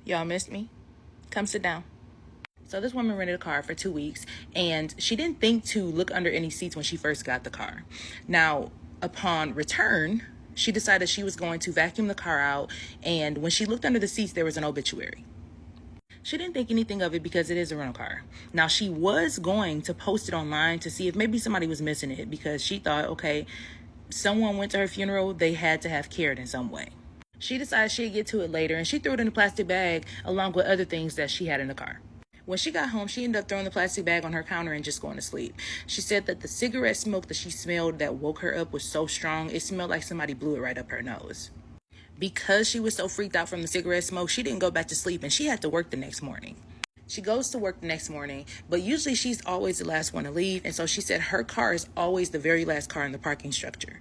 Y'all missed me? Come sit down. So this woman rented a car for 2 weeks, and she didn't think to look under any seats when she first got the car. Now, upon return, she decided she was going to vacuum the car out, and when she looked under the seats, there was an obituary. She didn't think anything of it because it is a rental car. Now, she was going to post it online to see if maybe somebody was missing it, because she thought, okay, someone went to her funeral, they had to have cared in some way. She decided she'd get to it later, and she threw it in a plastic bag along with other things that she had in the car. When she got home, she ended up throwing the plastic bag on her counter and just going to sleep. She said that the cigarette smoke that she smelled that woke her up was so strong, it smelled like somebody blew it right up her nose. Because she was so freaked out from the cigarette smoke, she didn't go back to sleep, and she had to work the next morning. She goes to work the next morning, but usually she's always the last one to leave, and so she said her car is always the very last car in the parking structure.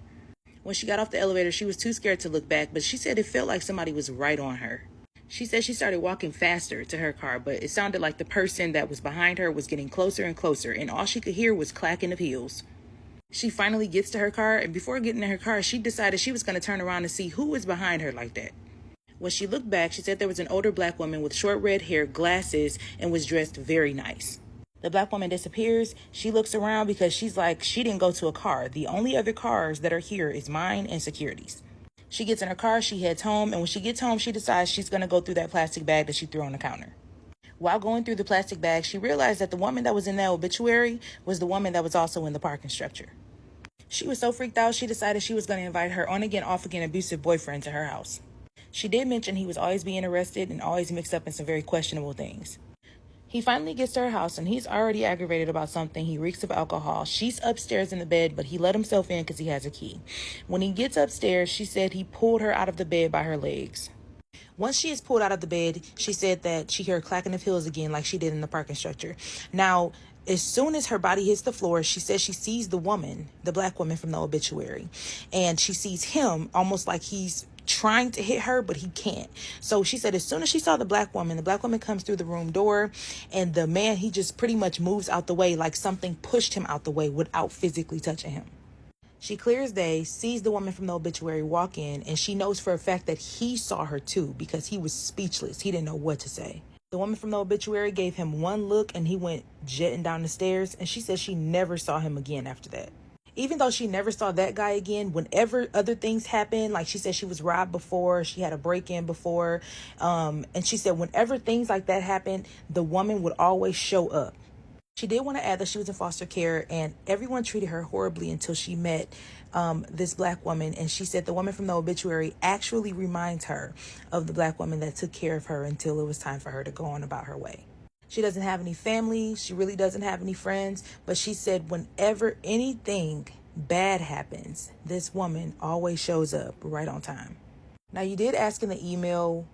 When she got off the elevator, she was too scared to look back, but she said it felt like somebody was right on her. She said she started walking faster to her car, but it sounded like the person that was behind her was getting closer and closer, and all she could hear was clacking of heels. She finally gets to her car, and before getting in her car, she decided she was going to turn around and see who was behind her like that. When she looked back, she said there was an older black woman with short red hair, glasses, and was dressed very nice. The black woman disappears. She looks around because she's like, she didn't go to a car. The only other cars that are here is mine and security's. She gets in her car, she heads home, and when she gets home, she decides she's going to go through that plastic bag that she threw on the counter. While going through the plastic bag, she realized that the woman that was in that obituary was the woman that was also in the parking structure. She was so freaked out, she decided she was going to invite her on-again, off-again abusive boyfriend to her house. She did mention he was always being arrested and always mixed up in some very questionable things. He finally gets to her house, and he's already aggravated about something. He reeks of alcohol. She's upstairs in the bed, but he let himself in because he has a key. When he gets upstairs, she said he pulled her out of the bed by her legs. Once she is pulled out of the bed, she said that she heard clacking of heels again like she did in the parking structure. Now, as soon as her body hits the floor, she says she sees the woman, the black woman from the obituary, and she sees him almost like he's trying to hit her, but he can't. So she said as soon as she saw the black woman comes through the room door, and the man, he just pretty much moves out the way like something pushed him out the way without physically touching him. She clear as day sees the woman from the obituary walk in, and she knows for a fact that he saw her too because he was speechless. He didn't know what to say. The woman from the obituary gave him one look, and he went jetting down the stairs, and she said she never saw him again after that. Even though she never saw that guy again, whenever other things happened, like she said she was robbed before, she had a break-in before, and she said whenever things like that happened, the woman would always show up. She did want to add that she was in foster care, and everyone treated her horribly until she met this black woman. And she said the woman from the obituary actually reminds her of the black woman that took care of her until it was time for her to go on about her way. She doesn't have any family. She really doesn't have any friends. But she said whenever anything bad happens, this woman always shows up right on time. Now, you did ask in the email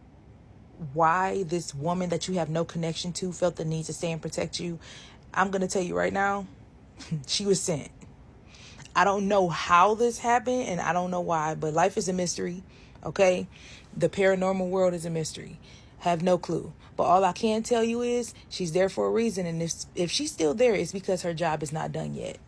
why this woman that you have no connection to felt the need to stay and protect you. I'm going to tell you right now, she was sent. I don't know how this happened, and I don't know why, but life is a mystery, okay? The paranormal world is a mystery. Have no clue. But all I can tell you is she's there for a reason, and if she's still there, it's because her job is not done yet.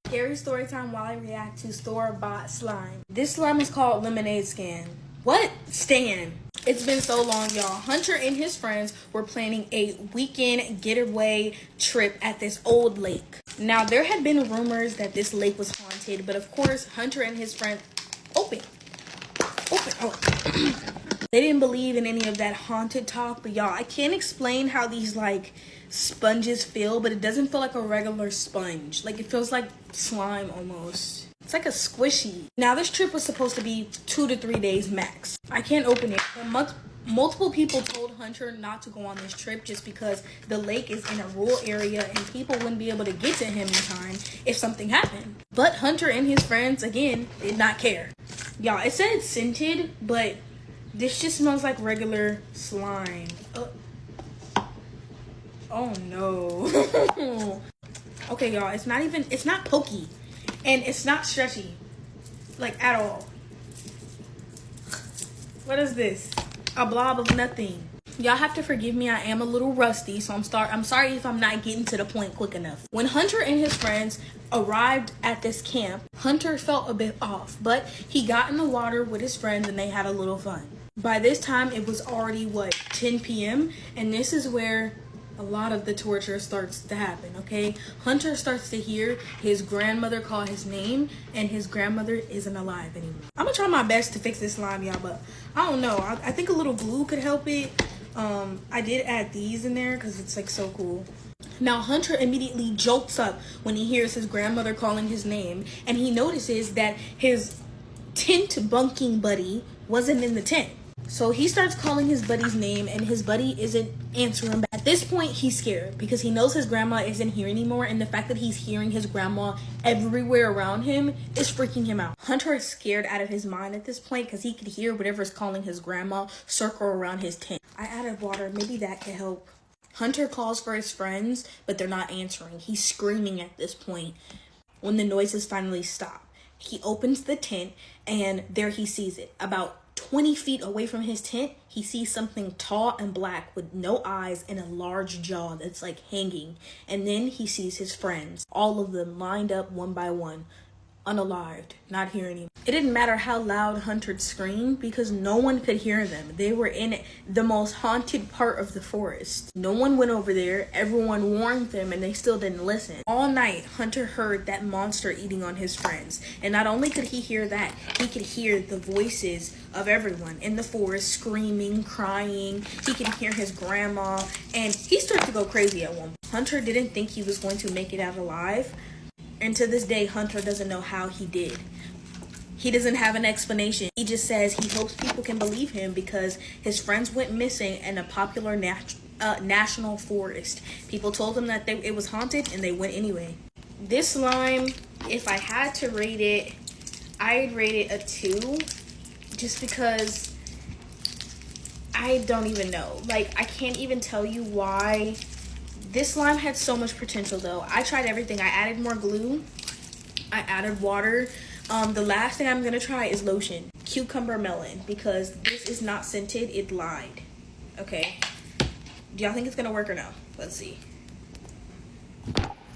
Scary story time while I react to store-bought slime. This slime is called Lemonade Scan. What? Stan. It's been so long, y'all. Hunter and his friends were planning a weekend getaway trip at this old lake. Now, there had been rumors that this lake was haunted, but of course, Hunter and his friend... Open. They didn't believe in any of that haunted talk, but y'all, I can't explain how these, like, sponges feel, but it doesn't feel like a regular sponge. Like, it feels like slime almost. It's like a squishy. Now, this trip was supposed to be 2 to 3 days max. I can't open it. Multiple people told Hunter not to go on this trip just because the lake is in a rural area and people wouldn't be able to get to him in time if something happened. But Hunter and his friends, again, did not care. Y'all, it said it's scented, but this just smells like regular slime. Oh no. Okay, y'all, it's not pokey. And it's not stretchy, like, at all. What is this? A blob of nothing. Y'all have to forgive me. I am a little rusty, so I'm sorry if I'm not getting to the point quick enough. When Hunter and his friends arrived at this camp, Hunter felt a bit off, but he got in the water with his friends and they had a little fun. By this time, it was already, what, 10 p.m.? And this is where a lot of the torture starts to happen, okay? Hunter starts to hear his grandmother call his name, and his grandmother isn't alive anymore. I'm gonna try my best to fix this slime, y'all, but I don't know. I think a little glue could help it. I did add these in there because it's like so cool. Now, Hunter immediately jolts up when he hears his grandmother calling his name, and he notices that his tent bunking buddy wasn't in the tent. So he starts calling his buddy's name, and his buddy isn't answering back. At this point, he's scared because he knows his grandma isn't here anymore, and the fact that he's hearing his grandma everywhere around him is freaking him out. Hunter is scared out of his mind at this point because he could hear whatever's calling his grandma circle around his tent. I added water. Maybe that could help. Hunter calls for his friends, but they're not answering. He's screaming at this point when the noises finally stop. He opens the tent, and there he sees it. About 20 feet away from his tent, he sees something tall and black with no eyes and a large jaw that's like hanging. And then he sees his friends, all of them lined up one by one, unalived, not here anymore. It didn't matter how loud Hunter screamed because no one could hear them. They were in the most haunted part of the forest. No one went over there. Everyone warned them and they still didn't listen. All night, Hunter heard that monster eating on his friends. And not only could he hear that, he could hear the voices of everyone in the forest screaming, crying. He could hear his grandma, and he started to go crazy at one point. Hunter didn't think he was going to make it out alive. And to this day, Hunter doesn't know how he did. He doesn't have an explanation. He just says he hopes people can believe him because his friends went missing in a popular national forest. People told him that it was haunted and they went anyway. This slime, if I had to rate it, I'd rate it a 2 just because I don't even know. Like, I can't even tell you why. This slime had so much potential though. I tried everything. I added more glue. I added water. The last thing I'm gonna try is lotion. Cucumber melon, because this is not scented, it lied. Okay. Do y'all think it's gonna work or no? Let's see.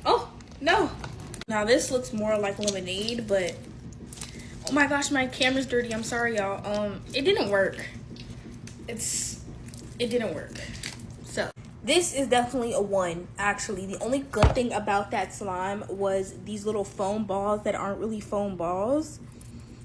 Oh, no. Now this looks more like lemonade, but oh my gosh, my camera's dirty. I'm sorry, y'all. It didn't work. It didn't work. So this is definitely a 1, actually. The only good thing about that slime was these little foam balls that aren't really foam balls.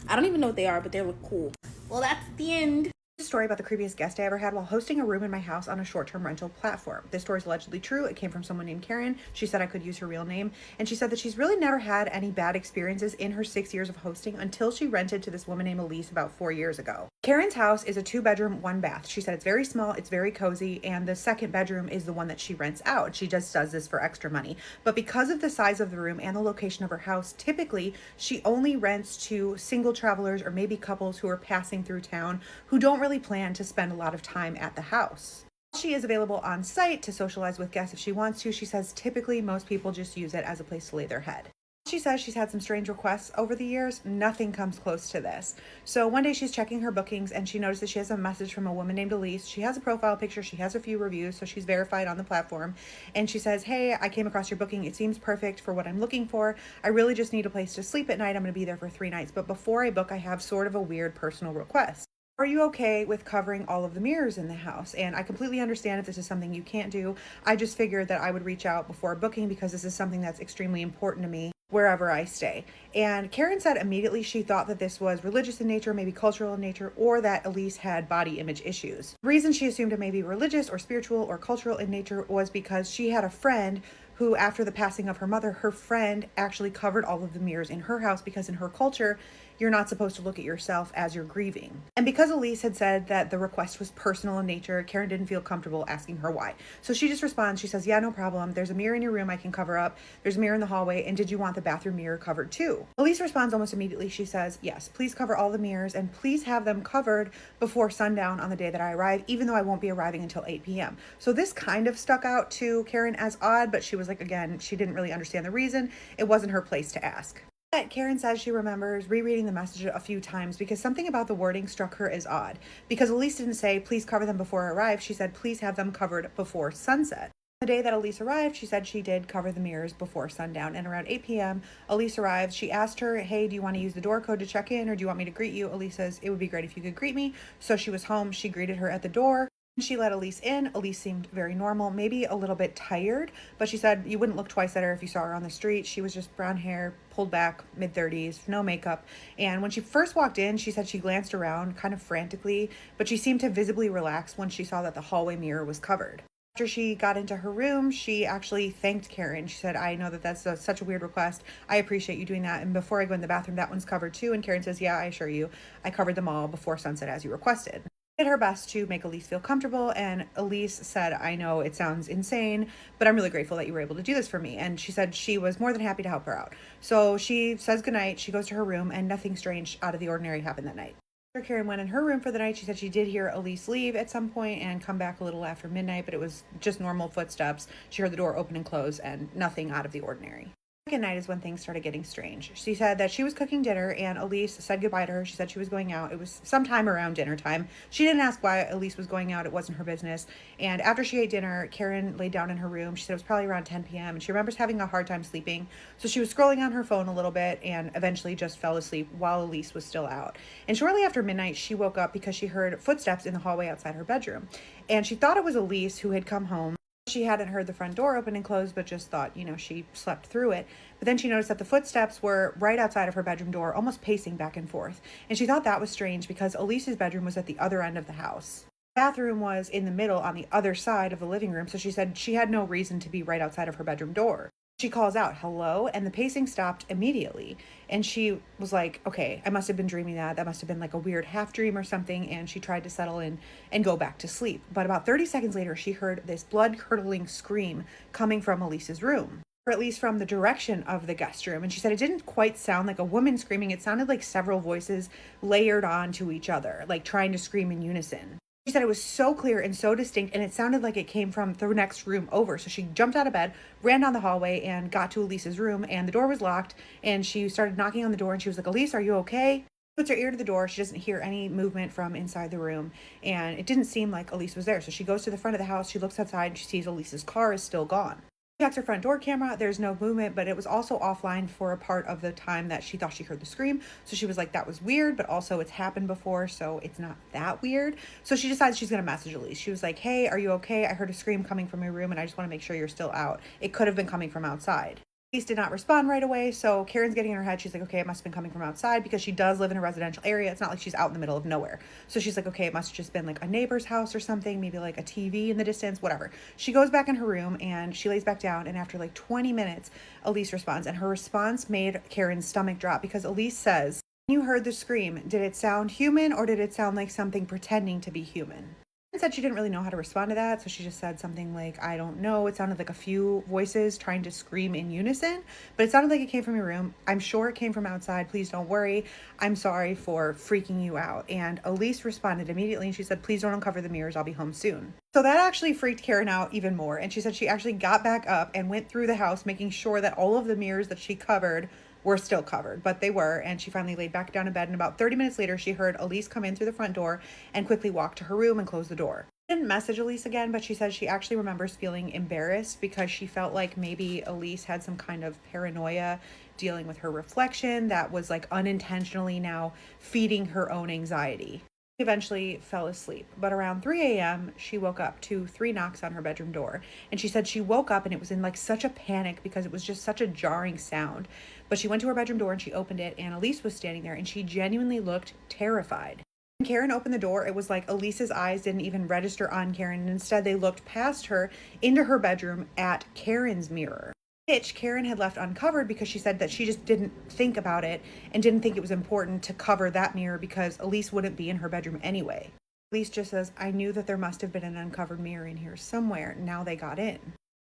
I don't even know what they are, but they look cool. Well, that's the end. A story about the creepiest guest I ever had while hosting a room in my house on a short-term rental platform. This story is allegedly true. It came from someone named Karen. She said I could use her real name, and she said that she's really never had any bad experiences in her 6 years of hosting until she rented to this woman named Elise about 4 years ago. Karen's house is a 2-bedroom, 1-bath. She said it's very small, it's very cozy, and the second bedroom is the one that she rents out. She just does this for extra money. But because of the size of the room and the location of her house, typically she only rents to single travelers or maybe couples who are passing through town who don't really plan to spend a lot of time at the house. She is available on site to socialize with guests if she wants to. She says typically most people just use it as a place to lay their head. She says she's had some strange requests over the years. Nothing comes close to this. So one day she's checking her bookings and she notices she has a message from a woman named Elise. She has a profile picture. She has a few reviews, so she's verified on the platform. And she says, hey, I came across your booking. It seems perfect for what I'm looking for. I really just need a place to sleep at night. I'm going to be there for 3 nights. But before I book, I have sort of a weird personal request. Are you okay with covering all of the mirrors in the house? And I completely understand if this is something you can't do. I just figured that I would reach out before booking because this is something that's extremely important to me wherever I stay. And Karen said immediately she thought that this was religious in nature, maybe cultural in nature, or that Elise had body image issues. The reason she assumed it may be religious or spiritual or cultural in nature was because she had a friend who, after the passing of her mother, her friend actually covered all of the mirrors in her house because in her culture, you're not supposed to look at yourself as you're grieving. And because Elise had said that the request was personal in nature, Karen didn't feel comfortable asking her why. So she just responds, she says, yeah, no problem. There's a mirror in your room I can cover up. There's a mirror in the hallway. And did you want the bathroom mirror covered too? Elise responds almost immediately. She says, yes, please cover all the mirrors and please have them covered before sundown on the day that I arrive, even though I won't be arriving until 8 p.m. So this kind of stuck out to Karen as odd, but she was like, again, she didn't really understand the reason. It wasn't her place to ask. But Karen says she remembers rereading the message a few times because something about the wording struck her as odd. Because Elise didn't say, please cover them before I arrive. She said, please have them covered before sunset. The day that Elise arrived, she said she did cover the mirrors before sundown. And around 8 p.m., Elise arrived. She asked her, hey, do you want to use the door code to check in, or do you want me to greet you? Elise says, it would be great if you could greet me. So she was home. She greeted her at the door. She let Elise in. Elise seemed very normal, maybe a little bit tired, but she said you wouldn't look twice at her if you saw her on the street. She was just brown hair, pulled back, mid-30s, no makeup. And when she first walked in, she said she glanced around kind of frantically, but she seemed to visibly relax when she saw that the hallway mirror was covered. After she got into her room, she actually thanked Karen. She said, I know that that's such a weird request. I appreciate you doing that. And before I go in the bathroom, that one's covered too. And Karen says, yeah, I assure you, I covered them all before sunset as you requested. Did her best to make Elise feel comfortable, and Elise said, I know it sounds insane, but I'm really grateful that you were able to do this for me. And she said she was more than happy to help her out. So she says goodnight, she goes to her room, and nothing strange out of the ordinary happened that night. After Karen went in her room for the night, she said she did hear Elise leave at some point and come back a little after midnight, but it was just normal footsteps. She heard the door open and close and nothing out of the ordinary. Second night is when things started getting strange. She said that she was cooking dinner and Elise said goodbye to her. She said she was going out. It was sometime around dinner time. She didn't ask why Elise was going out. It wasn't her business. And after she ate dinner, Karen laid down in her room. She said it was probably around 10 p.m. and she remembers having a hard time sleeping. So she was scrolling on her phone a little bit and eventually just fell asleep while Elise was still out. And shortly after midnight, she woke up because she heard footsteps in the hallway outside her bedroom. And she thought it was Elise who had come home. She hadn't heard the front door open and close, but just thought, she slept through it. But then she noticed that the footsteps were right outside of her bedroom door, almost pacing back and forth. And she thought that was strange because Elise's bedroom was at the other end of the house. The bathroom was in the middle on the other side of the living room, so she said she had no reason to be right outside of her bedroom door. She calls out, hello, and the pacing stopped immediately. And she was like, okay, I must have been dreaming that. That must have been like a weird half dream or something. And she tried to settle in and go back to sleep. But about 30 seconds later, she heard this blood-curdling scream coming from Elise's room, or at least from the direction of the guest room. And she said it didn't quite sound like a woman screaming. It sounded like several voices layered onto each other, like trying to scream in unison. She said it was so clear and so distinct, and it sounded like it came from the next room over. So she jumped out of bed, ran down the hallway, and got to Elise's room, and the door was locked, and she started knocking on the door, and she was like, Elise, are you okay? She puts her ear to the door. She doesn't hear any movement from inside the room, and it didn't seem like Elise was there. So she goes to the front of the house, she looks outside, and she sees Elise's car is still gone. She checks her front door camera. There's no movement, but it was also offline for a part of the time that she thought she heard the scream. So she was like, that was weird, but also it's happened before, so it's not that weird. So she decides she's going to message Elise. She was like, hey, are you okay? I heard a scream coming from your room, and I just want to make sure you're still out. It could have been coming from outside. Elise did not respond right away, so Karen's getting in her head. She's like, okay, it must have been coming from outside because she does live in a residential area. It's not like she's out in the middle of nowhere. So she's like, okay, it must have just been like a neighbor's house or something, maybe like a TV in the distance, whatever. She goes back in her room and she lays back down, and after like 20 minutes, Elise responds, and her response made Karen's stomach drop because Elise says, when you heard the scream, did it sound human or did it sound like something pretending to be human? Said she didn't really know how to respond to that, so she just said something like, I don't know. It sounded like a few voices trying to scream in unison, but it sounded like it came from your room. I'm sure it came from outside. Please don't worry. I'm sorry for freaking you out. And Elise responded immediately, and she said, please don't uncover the mirrors. I'll be home soon. So that actually freaked Karen out even more, and she said she actually got back up and went through the house, making sure that all of the mirrors that she covered were still covered, but they were, and she finally laid back down in bed, and about 30 minutes later, she heard Elise come in through the front door and quickly walk to her room and close the door. She didn't message Elise again, but she said she actually remembers feeling embarrassed because she felt like maybe Elise had some kind of paranoia dealing with her reflection that was like unintentionally now feeding her own anxiety. She eventually fell asleep, but around 3 a.m. she woke up to 3 knocks on her bedroom door, and she said she woke up and it was in like such a panic because it was just such a jarring sound. But she went to her bedroom door and she opened it, and Elise was standing there, and she genuinely looked terrified. When Karen opened the door, it was like Elise's eyes didn't even register on Karen, and instead they looked past her into her bedroom at Karen's mirror, which Karen had left uncovered because she said that she just didn't think about it and didn't think it was important to cover that mirror because Elise wouldn't be in her bedroom anyway. Elise just says, I knew that there must have been an uncovered mirror in here somewhere. Now they got in.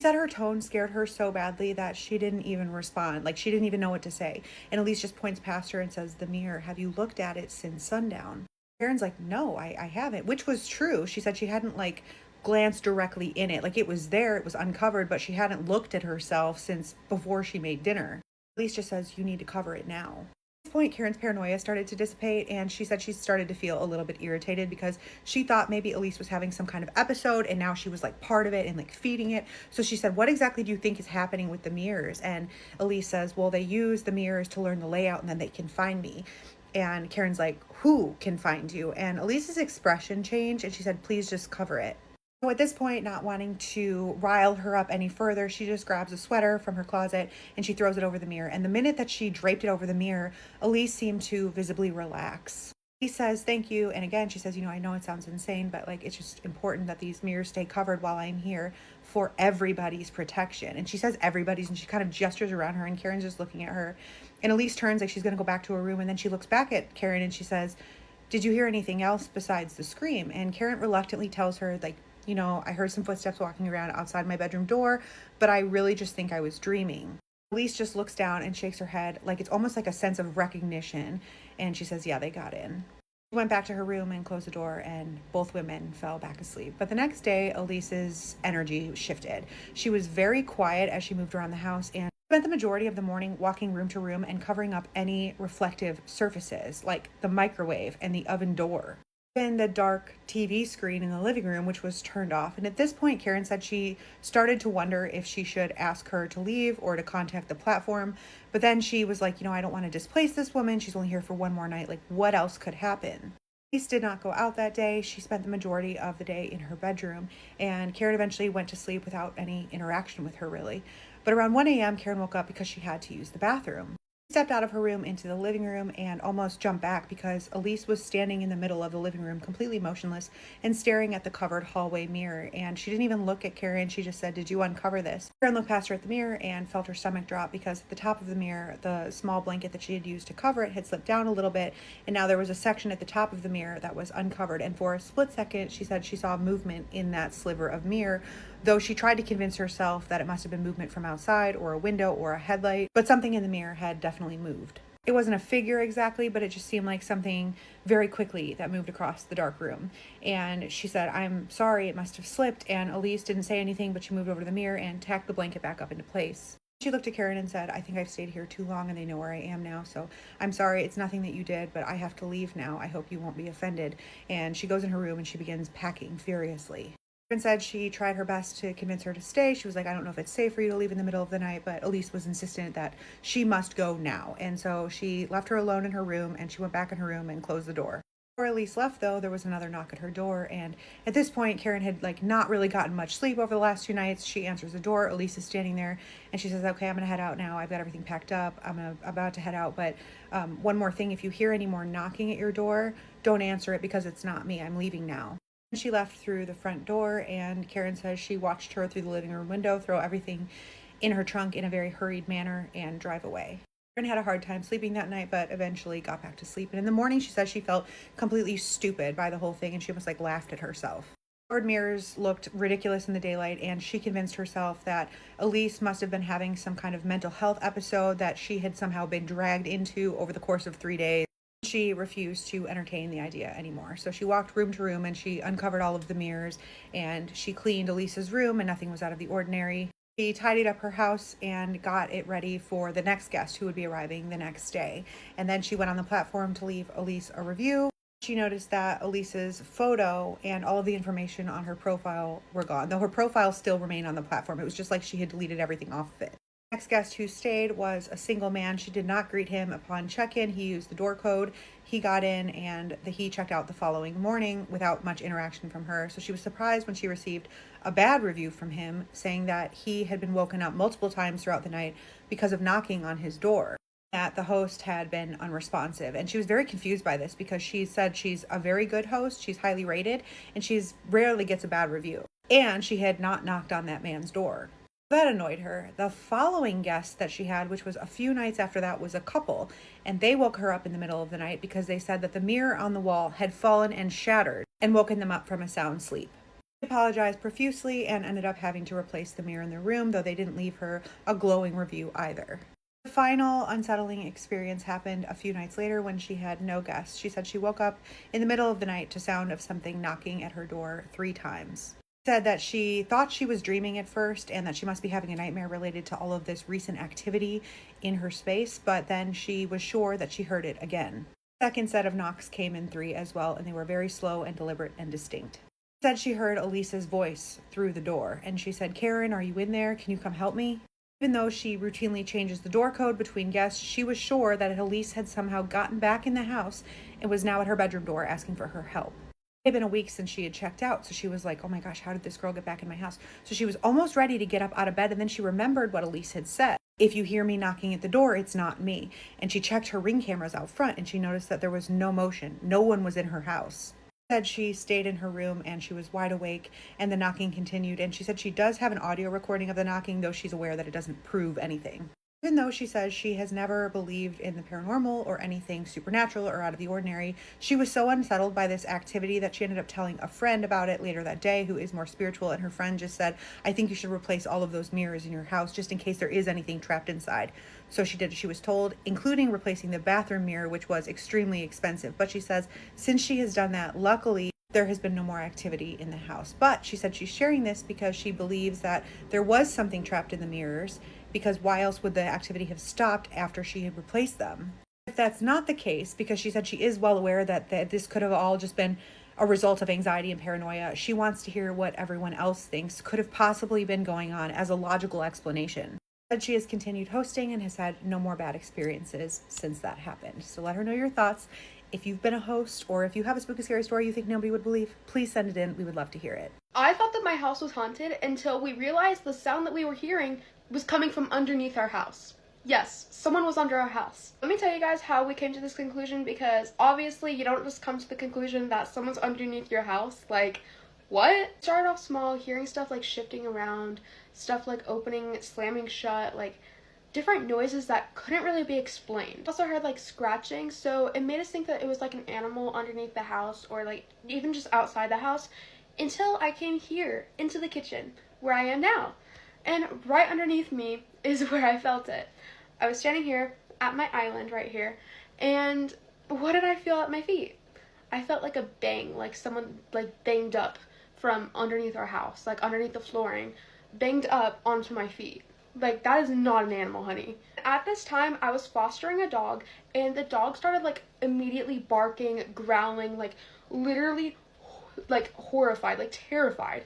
She said her tone scared her so badly that she didn't even respond. Like, she didn't even know what to say. And Elise just points past her and says, the mirror, have you looked at it since sundown? Karen's like, no, I haven't, which was true. She said she hadn't like glanced directly in it. Like, it was there, it was uncovered, but she hadn't looked at herself since before she made dinner. Elise just says, you need to cover it now. point, Karen's paranoia started to dissipate, and she said she started to feel a little bit irritated because she thought maybe Elise was having some kind of episode and now she was like part of it and like feeding it. So she said, what exactly do you think is happening with the mirrors? And Elise says, well, they use the mirrors to learn the layout and then they can find me. And Karen's like, who can find you? And Elise's expression changed and she said, please just cover it. So at this point, not wanting to rile her up any further, she just grabs a sweater from her closet and she throws it over the mirror. And the minute that she draped it over the mirror, Elise seemed to visibly relax. He says, thank you. And again, she says, I know it sounds insane, but like, it's just important that these mirrors stay covered while I'm here for everybody's protection. And she says everybody's, and she kind of gestures around her, and Karen's just looking at her. And Elise turns like she's going to go back to her room. And then she looks back at Karen and she says, did you hear anything else besides the scream? And Karen reluctantly tells her, like, I heard some footsteps walking around outside my bedroom door, but I really just think I was dreaming. Elise just looks down and shakes her head like it's almost like a sense of recognition. And she says, yeah, they got in. She went back to her room and closed the door, and both women fell back asleep. But the next day, Elise's energy shifted. She was very quiet as she moved around the house and spent the majority of the morning walking room to room and covering up any reflective surfaces like the microwave and the oven door. And the dark TV screen in the living room, which was turned off. And at this point, Karen said she started to wonder if she should ask her to leave or to contact the platform. But then she was like, I don't want to displace this woman. She's only here for one more night. Like, what else could happen? Elise did not go out that day. She spent the majority of the day in her bedroom. And Karen eventually went to sleep without any interaction with her, really. But around 1 a.m., Karen woke up because she had to use the bathroom. Stepped out of her room into the living room and almost jumped back because Elise was standing in the middle of the living room completely motionless and staring at the covered hallway mirror. And she didn't even look at Karen. She just said, did you uncover this? Karen looked past her at the mirror and felt her stomach drop because at the top of the mirror, the small blanket that she had used to cover it had slipped down a little bit. And now there was a section at the top of the mirror that was uncovered. And for a split second, she said she saw movement in that sliver of mirror, though she tried to convince herself that it must have been movement from outside or a window or a headlight. But something in the mirror had definitely moved. It wasn't a figure exactly, but it just seemed like something very quickly that moved across the dark room. And she said, I'm sorry, it must have slipped. And Elise didn't say anything, but she moved over to the mirror and tacked the blanket back up into place. She looked at Karen and said, I think I've stayed here too long and they know where I am now. So I'm sorry, it's nothing that you did, but I have to leave now. I hope you won't be offended. And she goes in her room and she begins packing furiously. Karen said she tried her best to convince her to stay. She was like, I don't know if it's safe for you to leave in the middle of the night, but Elise was insistent that she must go now. And so she left her alone in her room and she went back in her room and closed the door. Before Elise left, though, there was another knock at her door. And at this point, Karen had not really gotten much sleep over the last 2 nights. She answers the door. Elise is standing there and she says, okay, I'm going to head out now. I've got everything packed up. I'm about to head out. But one more thing, if you hear any more knocking at your door, don't answer it because it's not me. I'm leaving now. She left through the front door, and Karen says she watched her through the living room window throw everything in her trunk in a very hurried manner and drive away. Karen had a hard time sleeping that night, but eventually got back to sleep. And in the morning, she says she felt completely stupid by the whole thing, and she almost laughed at herself. Covered mirrors looked ridiculous in the daylight, and she convinced herself that Elise must have been having some kind of mental health episode that she had somehow been dragged into over the course of 3 days. She refused to entertain the idea anymore. So she walked room to room and she uncovered all of the mirrors and she cleaned Elise's room and nothing was out of the ordinary. She tidied up her house and got it ready for the next guest who would be arriving the next day. And then she went on the platform to leave Elise a review. She noticed that Elise's photo and all of the information on her profile were gone, though her profile still remained on the platform. It was just like she had deleted everything off of it. Next guest who stayed was a single man. She did not greet him upon check-in. He used the door code. He got in and he checked out the following morning without much interaction from her. So she was surprised when she received a bad review from him saying that he had been woken up multiple times throughout the night because of knocking on his door. That the host had been unresponsive. And she was very confused by this because she said she's a very good host. She's highly rated and she's rarely gets a bad review. And she had not knocked on that man's door. That annoyed her. The following guest that she had, which was a few nights after that, was a couple, and they woke her up in the middle of the night because they said that the mirror on the wall had fallen and shattered and woken them up from a sound sleep. She apologized profusely and ended up having to replace the mirror in their room, though they didn't leave her a glowing review either. The final unsettling experience happened a few nights later when she had no guests. She said she woke up in the middle of the night to sound of something knocking at her door 3 times. Said that she thought she was dreaming at first and that she must be having a nightmare related to all of this recent activity in her space, but then she was sure that she heard it again. Second set of knocks came in 3 as well, and they were very slow and deliberate and distinct. Said she heard Elisa's voice through the door, and she said, "Karen, are you in there? Can you come help me?" Even though she routinely changes the door code between guests, she was sure that Elise had somehow gotten back in the house and was now at her bedroom door asking for her help. It had been a week since she had checked out, so she was like, oh my gosh, how did this girl get back in my house? So she was almost ready to get up out of bed, and then she remembered what Elise had said. If you hear me knocking at the door, it's not me. And she checked her ring cameras out front, and she noticed that there was no motion. No one was in her house. Said she stayed in her room and she was wide awake, and the knocking continued, and she said she does have an audio recording of the knocking, though she's aware that it doesn't prove anything. Even though she says she has never believed in the paranormal or anything supernatural or out of the ordinary, she was so unsettled by this activity that she ended up telling a friend about it later that day who is more spiritual, and her friend just said, "I think you should replace all of those mirrors in your house just in case there is anything trapped inside." So she did as she was told, including replacing the bathroom mirror, which was extremely expensive. But she says since she has done that, luckily, there has been no more activity in the house. But she said she's sharing this because she believes that there was something trapped in the mirrors, because why else would the activity have stopped after she had replaced them? If that's not the case, because she said she is well aware that this could have all just been a result of anxiety and paranoia, she wants to hear what everyone else thinks could have possibly been going on as a logical explanation. But she has continued hosting and has had no more bad experiences since that happened. So let her know your thoughts. If you've been a host, or if you have a spooky scary story you think nobody would believe, please send it in. We would love to hear it. I thought that my house was haunted until we realized the sound that we were hearing was coming from underneath our house. Yes, someone was under our house. Let me tell you guys how we came to this conclusion, because obviously you don't just come to the conclusion that someone's underneath your house. Like, what? Started off small, hearing stuff like shifting around, stuff like opening, slamming shut, like different noises that couldn't really be explained. Also heard like scratching, so it made us think that it was like an animal underneath the house, or like even just outside the house, until I came here into the kitchen where I am now. And right underneath me is where I felt it. I was standing here at my island right here, and what did I feel at my feet? I felt like a bang, like someone like banged up from underneath our house, like underneath the flooring, banged up onto my feet. Like, that is not an animal, honey. At this time, I was fostering a dog, and the dog started like immediately barking, growling, like literally like horrified, like terrified.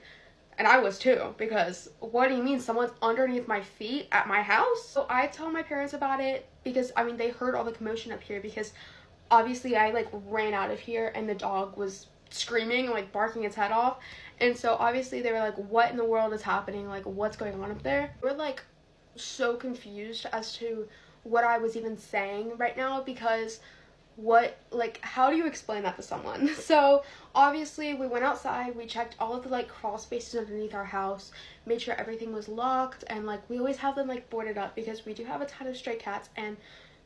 And I was too, because what do you mean someone's underneath my feet at my house? So I tell my parents about it, because I mean they heard all the commotion up here, because obviously I like ran out of here and the dog was screaming, like barking its head off. And so obviously they were like, what in the world is happening? Like, what's going on up there? We're like so confused as to what I was even saying right now, because what, like, how do you explain that to someone? So obviously we went outside, we checked all of the like crawl spaces underneath our house, made sure everything was locked, and like we always have them like boarded up because we do have a ton of stray cats, and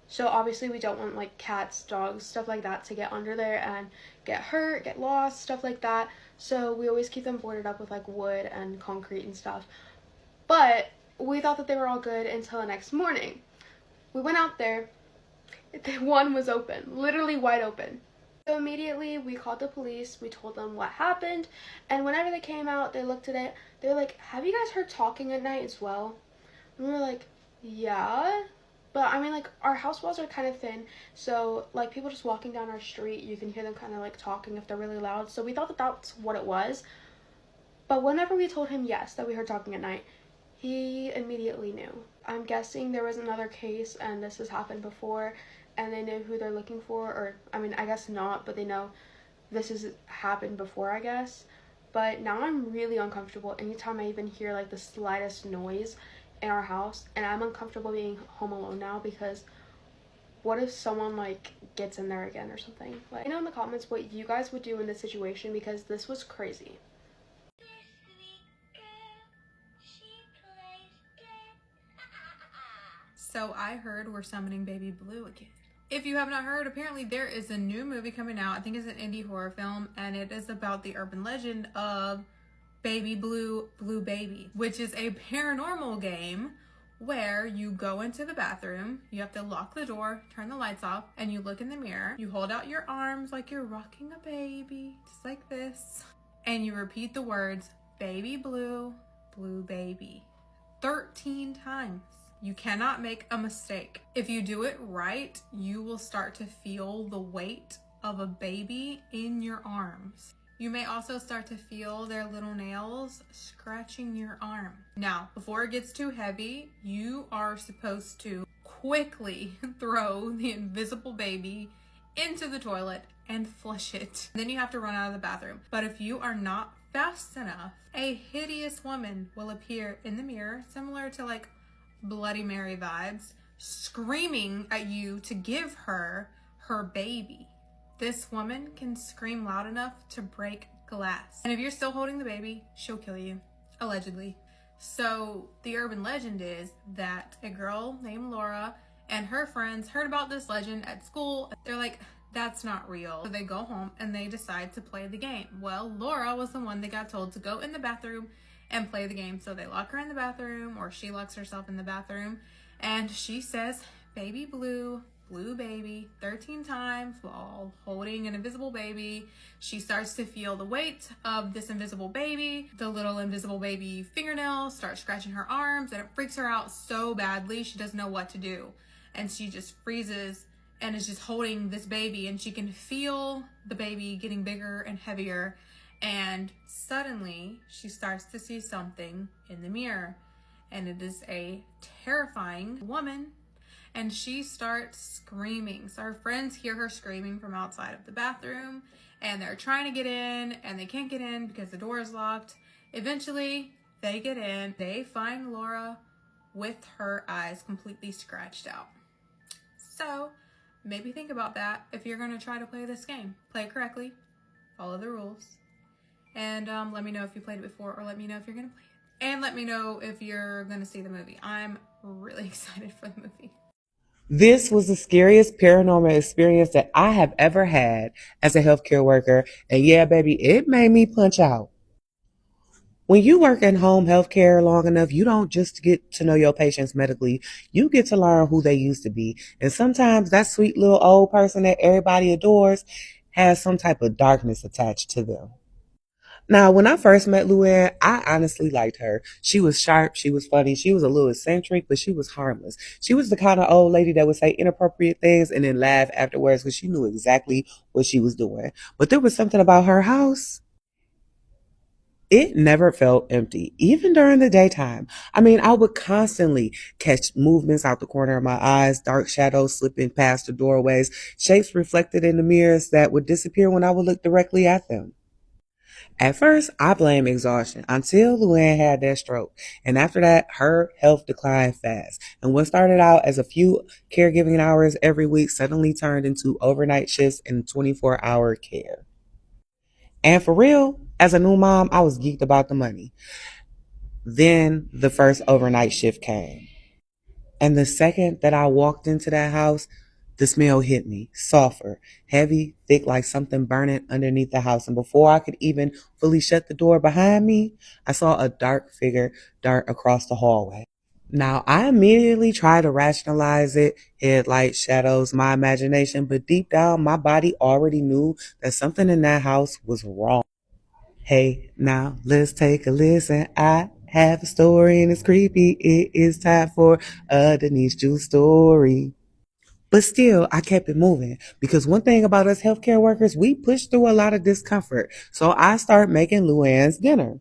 so obviously we don't want like cats, dogs, stuff like that to get under there and get hurt, get lost, stuff like that. So we always keep them boarded up with like wood and concrete and stuff. But we thought that they were all good until the next morning. We went out there, the one was open, literally wide open. So immediately we called the police, we told them what happened, and whenever they came out, they looked at it, they were like, have you guys heard talking at night as well? And we were like, yeah, but I mean like our house walls are kind of thin, so like people just walking down our street, you can hear them kind of like talking if they're really loud. So we thought that that's what it was. But whenever we told him yes, that we heard talking at night, he immediately knew. I'm guessing there was another case and this has happened before, and they know who they're looking for, or I mean I guess not, but they know this has happened before, I guess. But now I'm really uncomfortable anytime I even hear like the slightest noise in our house, and I'm uncomfortable being home alone now, because what if someone like gets in there again or something? Like, let me know in the comments what you guys would do in this situation, because this was crazy. So I heard we're summoning Baby Blue again. If you have not heard, apparently there is a new movie coming out. I think it's an indie horror film, and it is about the urban legend of Baby Blue, Blue Baby, which is a paranormal game where you go into the bathroom, you have to lock the door, turn the lights off, and you look in the mirror. You hold out your arms like you're rocking a baby, just like this, and you repeat the words, baby blue, blue baby. 13 times. You cannot make a mistake. If you do it right, you will start to feel the weight of a baby in your arms. You may also start to feel their little nails scratching your arm. Now, before it gets too heavy, you are supposed to quickly throw the invisible baby into the toilet and flush it. Then you have to run out of the bathroom. But if you are not fast enough, a hideous woman will appear in the mirror, similar to like Bloody Mary vibes, screaming at you to give her her baby. This woman can scream loud enough to break glass. And if you're still holding the baby, she'll kill you, allegedly. So the urban legend is that a girl named Laura and her friends heard about this legend at school. They're like, that's not real. So they go home and they decide to play the game. Well, Laura was the one that got told to go in the bathroom and play the game. So they lock her in the bathroom, or she locks herself in the bathroom, and she says, baby blue, blue baby, 13 times while holding an invisible baby. She starts to feel the weight of this invisible baby. The little invisible baby fingernails start scratching her arms, and it freaks her out so badly she doesn't know what to do. And she just freezes and is just holding this baby, and she can feel the baby getting bigger and heavier. And suddenly she starts to see something in the mirror, and it is a terrifying woman, and she starts screaming. So her friends hear her screaming from outside of the bathroom, and they're trying to get in, and they can't get in because the door is locked. Eventually they get in. They find Laura with her eyes completely scratched out. So maybe think about that if you're going to try to play this game. Play it correctly, follow the rules, and let me know if you played it before, or let me know if you're going to play it. And let me know if you're going to see the movie. I'm really excited for the movie. This was the scariest paranormal experience that I have ever had as a healthcare worker. And yeah, baby, it made me punch out. When you work in home healthcare long enough, you don't just get to know your patients medically. You get to learn who they used to be. And sometimes that sweet little old person that everybody adores has some type of darkness attached to them. Now, when I first met Luann, I honestly liked her. She was sharp, she was funny, she was a little eccentric, but she was harmless. She was the kind of old lady that would say inappropriate things and then laugh afterwards because she knew exactly what she was doing. But there was something about her house. It never felt empty, even during the daytime. I mean, I would constantly catch movements out the corner of my eyes, dark shadows slipping past the doorways, shapes reflected in the mirrors that would disappear when I would look directly at them. At first, I blamed exhaustion until Luann had that stroke. And after that, her health declined fast. And what started out as a few caregiving hours every week suddenly turned into overnight shifts and 24-hour care. And for real, as a new mom, I was geeked about the money. Then the first overnight shift came. And the second that I walked into that house, the smell hit me, sulfur, heavy, thick, like something burning underneath the house. And before I could even fully shut the door behind me, I saw a dark figure dart across the hallway. Now, I immediately tried to rationalize it, headlights, shadows, my imagination, but deep down, my body already knew that something in that house was wrong. Hey, now let's take a listen. I have a story and it's creepy. It is time for a Denise Juice story. But still, I kept it moving because one thing about us healthcare workers, we push through a lot of discomfort. So I start making Luann's dinner.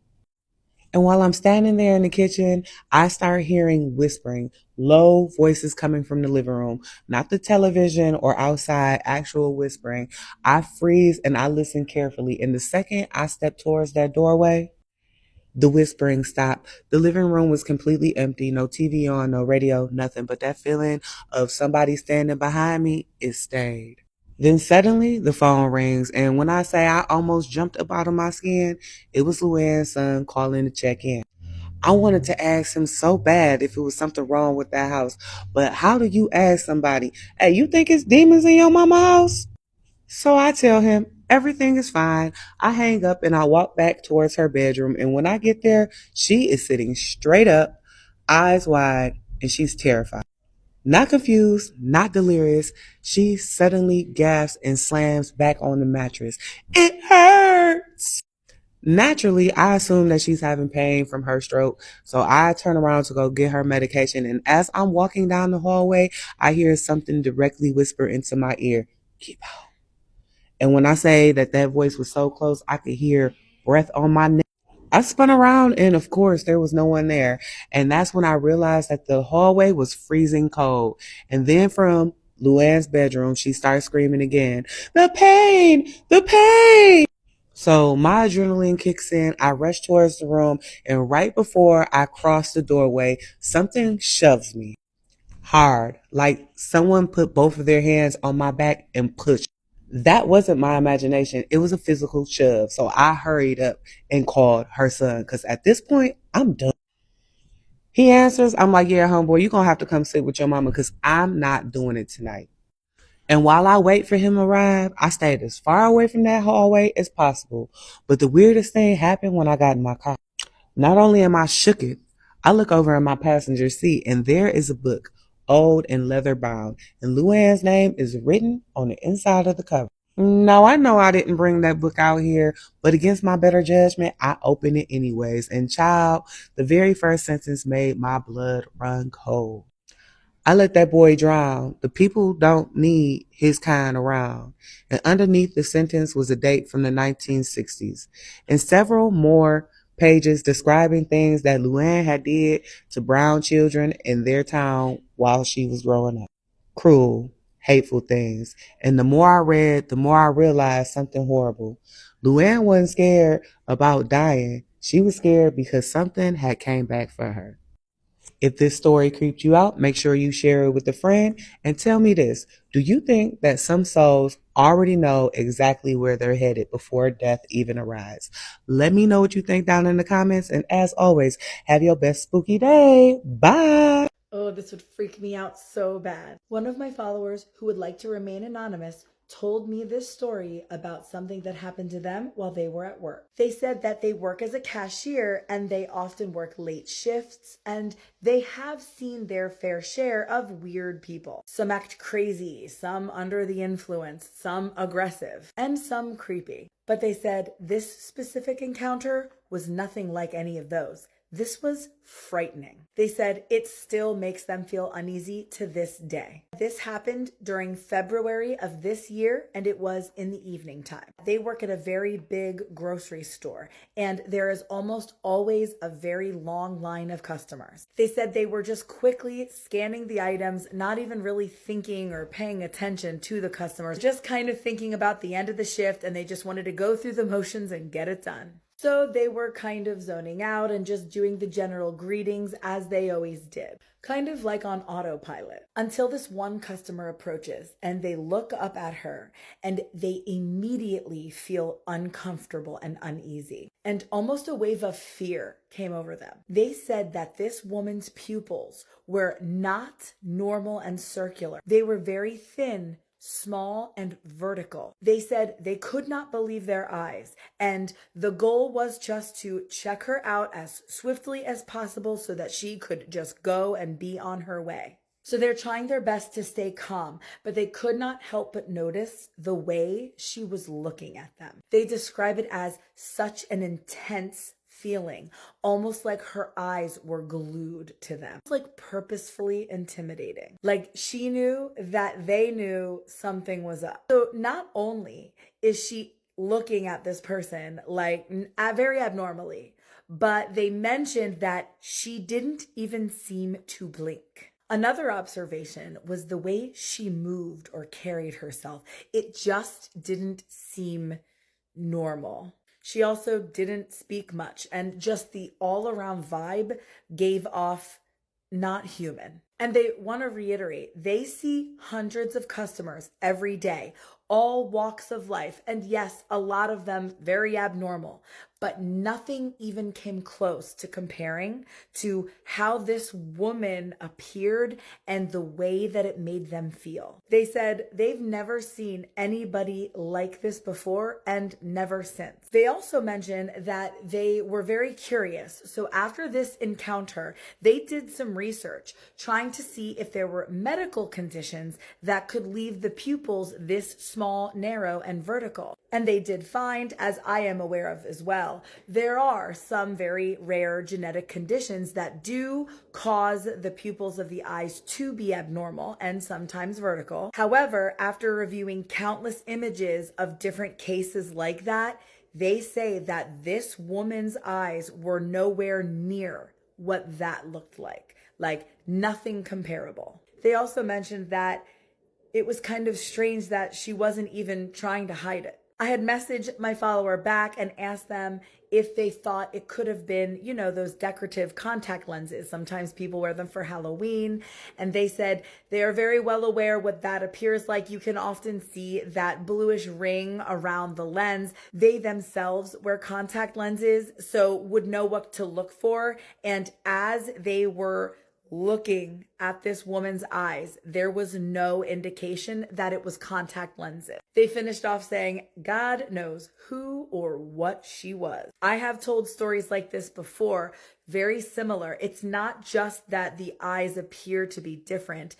And while I'm standing there in the kitchen, I start hearing whispering, low voices coming from the living room, not the television or outside, actual whispering. I freeze and I listen carefully. And the second I step towards that doorway, the whispering stopped. The living room was completely empty, no TV on, no radio, nothing. But that feeling of somebody standing behind me, it stayed. Then suddenly the phone rings, and when I say I almost jumped up out of my skin, it was Luann's son calling to check in. I wanted to ask him so bad if it was something wrong with that house. But how do you ask somebody, hey, you think it's demons in your mama house? So I tell him everything is fine. I hang up and I walk back towards her bedroom. And when I get there, she is sitting straight up, eyes wide, and she's terrified. Not confused, not delirious. She suddenly gasps and slams back on the mattress. It hurts. Naturally, I assume that she's having pain from her stroke, so I turn around to go get her medication. And as I'm walking down the hallway, I hear something directly whisper into my ear, "Keep out." And when I say that that voice was so close, I could hear breath on my neck. I spun around, and of course, there was no one there. And that's when I realized that the hallway was freezing cold. And then from Luann's bedroom, she started screaming again, "The pain! The pain!" So my adrenaline kicks in. I rush towards the room, and right before I cross the doorway, something shoves me hard, like someone put both of their hands on my back and pushed. That wasn't my imagination. It was a physical shove. So I hurried up and called her son because at this point, I'm done. He answers. I'm like, "Yeah, homeboy, you're going to have to come sit with your mama because I'm not doing it tonight." And while I wait for him to arrive, I stayed as far away from that hallway as possible. But the weirdest thing happened when I got in my car. Not only am I shooketh, I look over in my passenger seat and there is a book, old and leather bound, and Luann's name is written on the inside of the cover. Now, I know I didn't bring that book out here, but against my better judgment, I opened it anyways. And child, the very first sentence made my blood run cold. "I let that boy drown. The people don't need his kind around." And underneath the sentence was a date from the 1960s and several more pages describing things that Luann had did to brown children in their town while she was growing up. Cruel, hateful things. And the more I read, the more I realized something horrible. Luann wasn't scared about dying. She was scared because something had came back for her. If this story creeped you out, make sure you share it with a friend and tell me this. Do you think that some souls already know exactly where they're headed before death even arrives? Let me know what you think down in the comments. And as always, have your best spooky day. Bye. Oh, this would freak me out so bad. One of my followers who would like to remain anonymous told me this story about something that happened to them while they were at work. They said that they work as a cashier and they often work late shifts, and they have seen their fair share of weird people. Some act crazy, some under the influence, some aggressive, and some creepy. But they said this specific encounter was nothing like any of those. This was frightening. They said it still makes them feel uneasy to this day. This happened during February of this year, and it was in the evening time. They work at a very big grocery store, and there is almost always a very long line of customers. They said they were just quickly scanning the items, not even really thinking or paying attention to the customers, just kind of thinking about the end of the shift, and they just wanted to go through the motions and get it done. So they were kind of zoning out and just doing the general greetings as they always did, kind of like on autopilot, until this one customer approaches and they look up at her and they immediately feel uncomfortable and uneasy, and almost a wave of fear came over them. They said that this woman's pupils were not normal and circular. They were very thin, small, and vertical. They said they could not believe their eyes, and the goal was just to check her out as swiftly as possible so that she could just go and be on her way. So they're trying their best to stay calm, but they could not help but notice the way she was looking at them. They describe it as such an intense feeling, almost like her eyes were glued to them. It's like purposefully intimidating. Like she knew that they knew something was up. So not only is she looking at this person like very abnormally, but they mentioned that she didn't even seem to blink. Another observation was the way she moved or carried herself. It just didn't seem normal. She also didn't speak much, and just the all-around vibe gave off not human. And they want to reiterate, they see hundreds of customers every day, all walks of life, and yes, a lot of them very abnormal, but nothing even came close to comparing to how this woman appeared and the way that it made them feel. They said they've never seen anybody like this before and never since. They also mentioned that they were very curious. So after this encounter, they did some research trying trying to see if there were medical conditions that could leave the pupils this small, narrow, and vertical. And they did find, as I am aware of as well, there are some very rare genetic conditions that do cause the pupils of the eyes to be abnormal and sometimes vertical. However, after reviewing countless images of different cases like that, they say that this woman's eyes were nowhere near what that looked like nothing comparable. They also mentioned that it was kind of strange that she wasn't even trying to hide it. I had messaged my follower back and asked them if they thought it could have been, you know, those decorative contact lenses. Sometimes people wear them for Halloween. And they said they are very well aware what that appears like. You can often see that bluish ring around the lens. They themselves wear contact lenses, so would know what to look for. And as they were looking at this woman's eyes, there was no indication that it was contact lenses. They finished off saying, God knows who or what she was. I have told stories like this before, very similar. It's not just that the eyes appear to be different.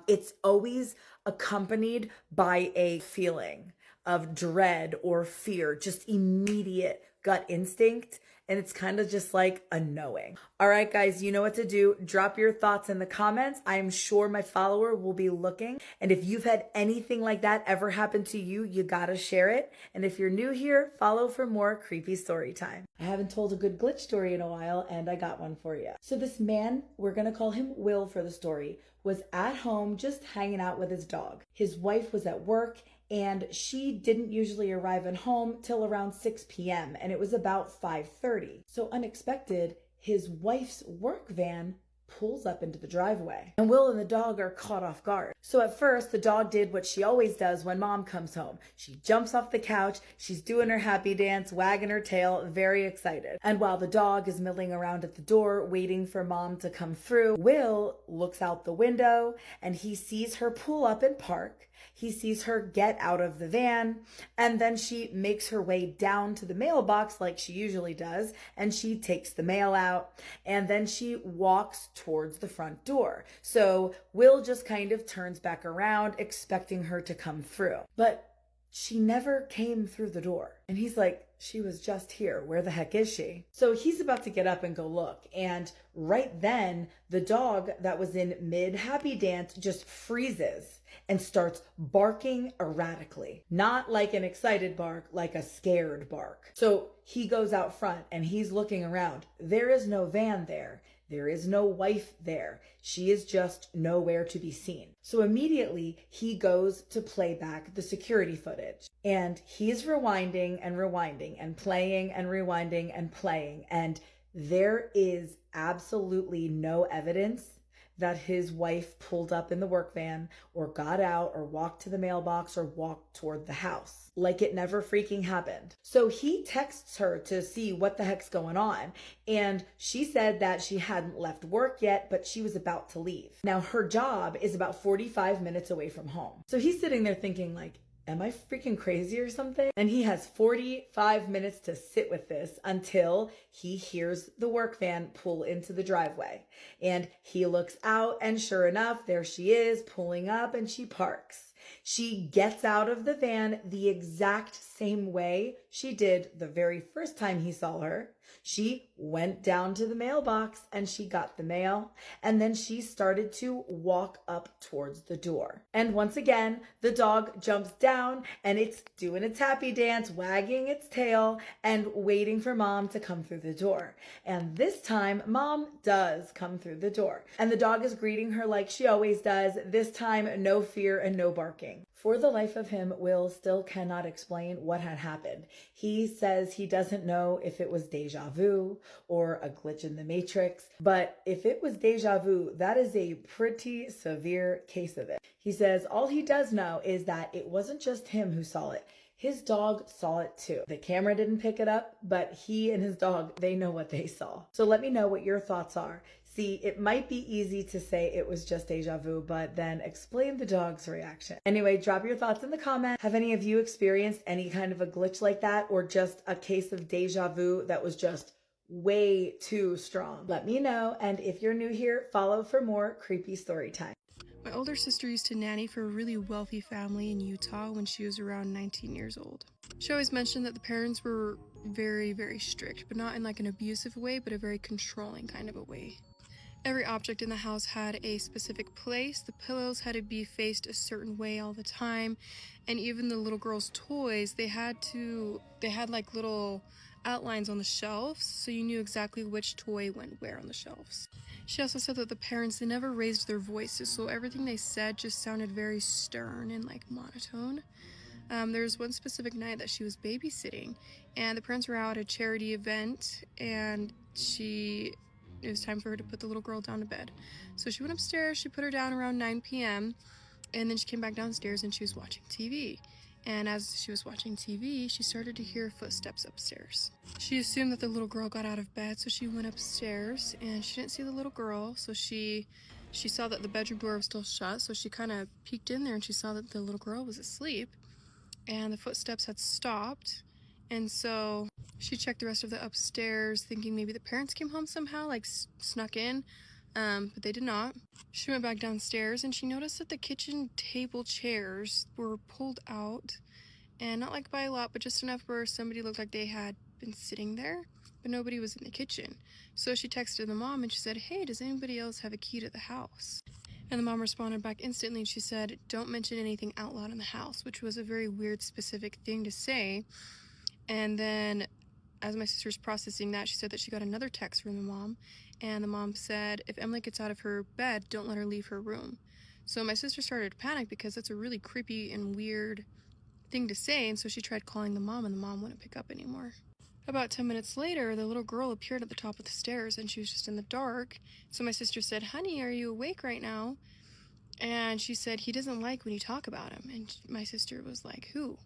It's always accompanied by a feeling of dread or fear, just immediate gut instinct. And it's kind of just like a knowing. All right, guys, you know what to do. Drop your thoughts in the comments. I'm sure my follower will be looking. And if you've had anything like that ever happen to you, you gotta share it. And if you're new here, follow for more creepy story time. I haven't told a good glitch story in a while, and I got one for you. So this man, we're gonna call him Will for the story, was at home just hanging out with his dog. His wife was at work, and she didn't usually arrive at home till around 6 p.m. and it was about 5:30. So unexpected, his wife's work van pulls up into the driveway. And Will and the dog are caught off guard. So at first, the dog did what she always does when mom comes home. She jumps off the couch, she's doing her happy dance, wagging her tail, very excited. And while the dog is milling around at the door, waiting for mom to come through, Will looks out the window and he sees her pull up and park. He sees her get out of the van, and then she makes her way down to the mailbox like she usually does, and she takes the mail out, and then she walks towards the front door. So Will just kind of turns back around, expecting her to come through. But she never came through the door. And he's like, she was just here. Where the heck is she? So he's about to get up and go look. And right then, the dog that was in mid-happy dance just freezes and starts barking erratically. Not like an excited bark, like a scared bark. So he goes out front and he's looking around. There is no van there. There is no wife there. She is just nowhere to be seen. So immediately he goes to play back the security footage. And he's rewinding and rewinding and playing and rewinding and playing. And there is absolutely no evidence that his wife pulled up in the work van or got out or walked to the mailbox or walked toward the house. Like it never freaking happened. So he texts her to see what the heck's going on. And she said that she hadn't left work yet, but she was about to leave. Now her job is about 45 minutes away from home. So he's sitting there thinking like, am I freaking crazy or something? And he has 45 minutes to sit with this until he hears the work van pull into the driveway. And he looks out and sure enough, there she is pulling up and she parks. She gets out of the van the exact same way she did the very first time he saw her. She went down to the mailbox and she got the mail, and then she started to walk up towards the door. And once again, the dog jumps down and it's doing its happy dance, wagging its tail and waiting for mom to come through the door. And this time, mom does come through the door. And the dog is greeting her like she always does, this time no fear and no barking. For the life of him, Will still cannot explain what had happened. He says he doesn't know if it was deja vu or a glitch in the matrix, but if it was deja vu, that is a pretty severe case of it. He says all he does know is that it wasn't just him who saw it. His dog saw it too. The camera didn't pick it up, but he and his dog, they know what they saw. So let me know what your thoughts are. See, it might be easy to say it was just deja vu, but then explain the dog's reaction. Anyway, drop your thoughts in the comments. Have any of you experienced any kind of a glitch like that, or just a case of deja vu that was just way too strong. Let me know, and if you're new here, follow for more creepy story time. My older sister used to nanny for a really wealthy family in Utah when she was around 19 years old. She always mentioned that the parents were very, very strict, but not in like an abusive way, but a very controlling kind of a way. Every object in the house had a specific place. The pillows had to be faced a certain way all the time, and even the little girls' toys, they had like little outlines on the shelves, so you knew exactly which toy went where on the shelves. She also said that the parents, they never raised their voices, so everything they said just sounded very stern and like monotone. There was one specific night that she was babysitting, and the parents were out at a charity event, and it was time for her to put the little girl down to bed. So she went upstairs, she put her down around 9 p.m., and then she came back downstairs and she was watching TV. And as she was watching TV, she started to hear footsteps upstairs. She assumed that the little girl got out of bed, so she went upstairs, and she didn't see the little girl, so she saw that the bedroom door was still shut, so she kind of peeked in there and she saw that the little girl was asleep, and the footsteps had stopped. And so she checked the rest of the upstairs, thinking maybe the parents came home somehow, like snuck in, but they did not. She went back downstairs and she noticed that the kitchen table chairs were pulled out, and not like by a lot, but just enough where somebody looked like they had been sitting there, but nobody was in the kitchen. So she texted the mom and she said, "Hey, does anybody else have a key to the house?" And the mom responded back instantly and she said, "Don't mention anything out loud in the house," which was a very weird, specific thing to say. And then as my sister's processing that, she said that she got another text from the mom, and the mom said, "If Emily gets out of her bed, don't let her leave her room." So my sister started to panic because that's a really creepy and weird thing to say, and so she tried calling the mom, and the mom wouldn't pick up anymore. About 10 minutes later, the little girl appeared at the top of the stairs, and she was just in the dark. So my sister said, "Honey, are you awake right now?" And she said, "He doesn't like when you talk about him." And my sister was like, "Who?"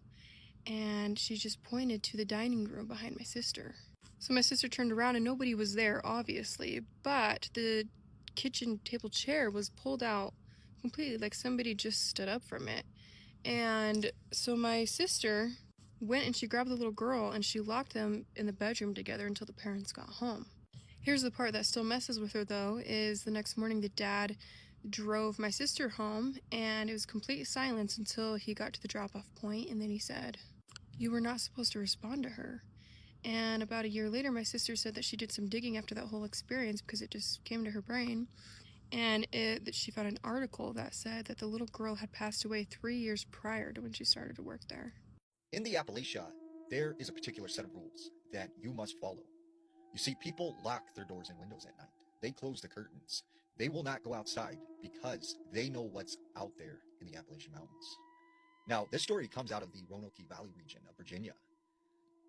And she just pointed to the dining room behind my sister. So my sister turned around and nobody was there, obviously, but the kitchen table chair was pulled out completely, like somebody just stood up from it. And so my sister went and she grabbed the little girl and she locked them in the bedroom together until the parents got home. Here's the part that still messes with her, though, is the next morning the dad drove my sister home, and it was complete silence until he got to the drop-off point, and then he said, "You were not supposed to respond to her." And about a year later, my sister said that she did some digging after that whole experience because it just came to her brain, and that she found an article that said that the little girl had passed away 3 years prior to when she started to work there. In the Appalachia, there is a particular set of rules that you must follow. You see, people lock their doors and windows at night. They close the curtains. They will not go outside because they know what's out there in the Appalachian Mountains. Now, this story comes out of the Roanoke Valley region of Virginia.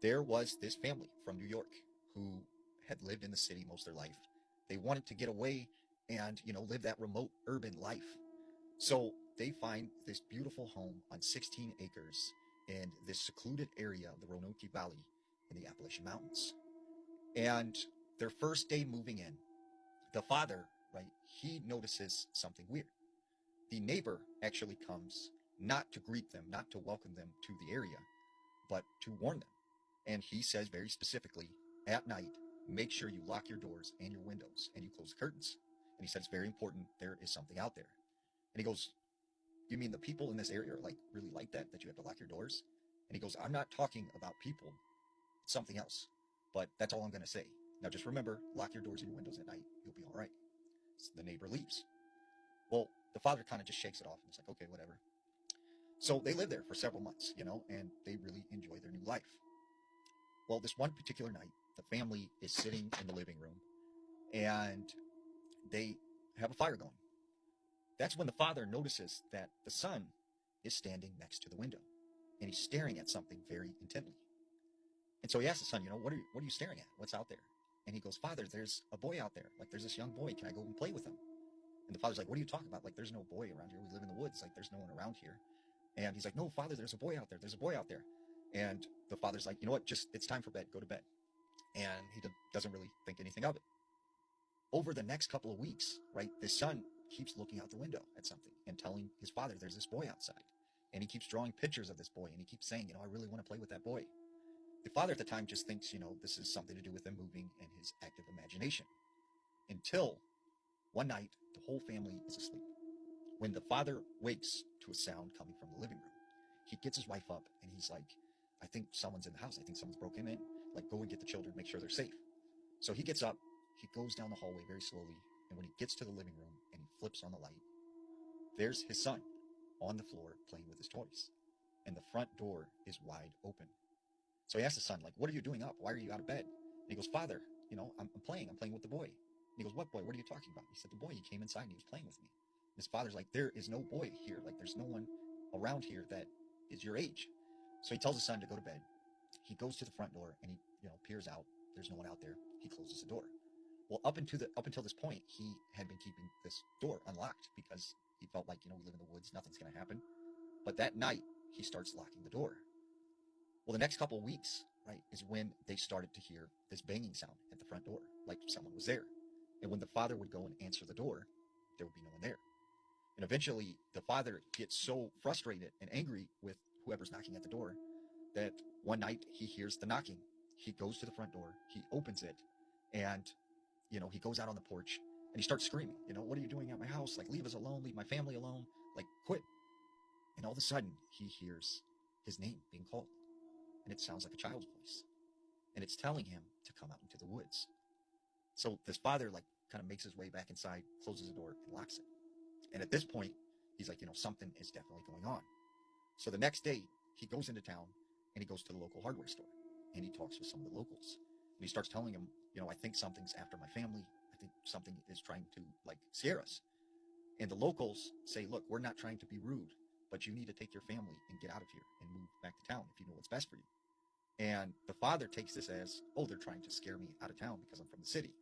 There was this family from New York who had lived in the city most of their life. They wanted to get away and, live that remote urban life. So they find this beautiful home on 16 acres in this secluded area of the Roanoke Valley in the Appalachian Mountains. And their first day moving in, the father, right, he notices something weird. The neighbor actually comes not to greet them, not to welcome them to the area, but to warn them. And he says very specifically, at night, make sure you lock your doors and your windows and you close the curtains. And he said, it's very important. There is something out there. And he goes, you mean the people in this area are like really like that you have to lock your doors? And he goes, I'm not talking about people. It's something else. But that's all I'm going to say. Now just remember, lock your doors and your windows at night. You'll be all right. So the neighbor leaves. Well, the father kind of just shakes it off and it's like, okay, whatever. So they live there for several months, and they really enjoy their new life. Well, this one particular night, the family is sitting in the living room and they have a fire going. That's when the father notices that the son is standing next to the window and he's staring at something very intently. And so he asks the son, what are you staring at? What's out there? And he goes, Father, there's a boy out there. Like, there's this young boy. Can I go and play with him? And the father's like, what are you talking about? Like, there's no boy around here. We live in the woods. Like, there's no one around here. And he's like, no, Father, there's a boy out there. There's a boy out there. And the father's like, you know what? Just, it's time for bed. Go to bed. And he doesn't really think anything of it. Over the next couple of weeks, right, the son keeps looking out the window at something and telling his father there's this boy outside. And he keeps drawing pictures of this boy. And he keeps saying, I really want to play with that boy. The father at the time just thinks, this is something to do with them moving and his imagination. Until one night, the whole family is asleep. When the father wakes to a sound coming from the living room, he gets his wife up and he's like, I think someone's in the house. I think someone's broken in. Like, go and get the children, make sure they're safe. So he gets up, he goes down the hallway very slowly, and when he gets to the living room and he flips on the light, there's his son on the floor playing with his toys. And the front door is wide open. So he asks his son, like, what are you doing up? Why are you out of bed? And he goes, Father, I'm playing with the boy. And he goes, what boy? What are you talking about? He said, the boy, he came inside and he was playing with me. And his father's like, there is no boy here. Like, there's no one around here that is your age. So he tells his son to go to bed. He goes to the front door and he, peers out. There's no one out there. He closes the door. Well, up until this point, he had been keeping this door unlocked because he felt like, we live in the woods, nothing's going to happen. But that night, he starts locking the door. Well, the next couple of weeks, right, is when they started to hear this banging sound at the front door, like someone was there. And when the father would go and answer the door, there would be no one there. And eventually, the father gets so frustrated and angry with whoever's knocking at the door that one night he hears the knocking. He goes to the front door, he opens it, and, he goes out on the porch and he starts screaming, what are you doing at my house? Like, leave us alone, leave my family alone, like, quit. And all of a sudden, he hears his name being called. And it sounds like a child's voice. And it's telling him to come out into the woods. So this father, like, kind of makes his way back inside, closes the door, and locks it. And at this point, he's like, something is definitely going on. So the next day, he goes into town, and he goes to the local hardware store. And he talks with some of the locals. And he starts telling them, I think something's after my family. I think something is trying to, like, scare us. And the locals say, look, we're not trying to be rude, but you need to take your family and get out of here and move back to town if you know what's best for you. And the father takes this as, they're trying to scare me out of town because I'm from the city.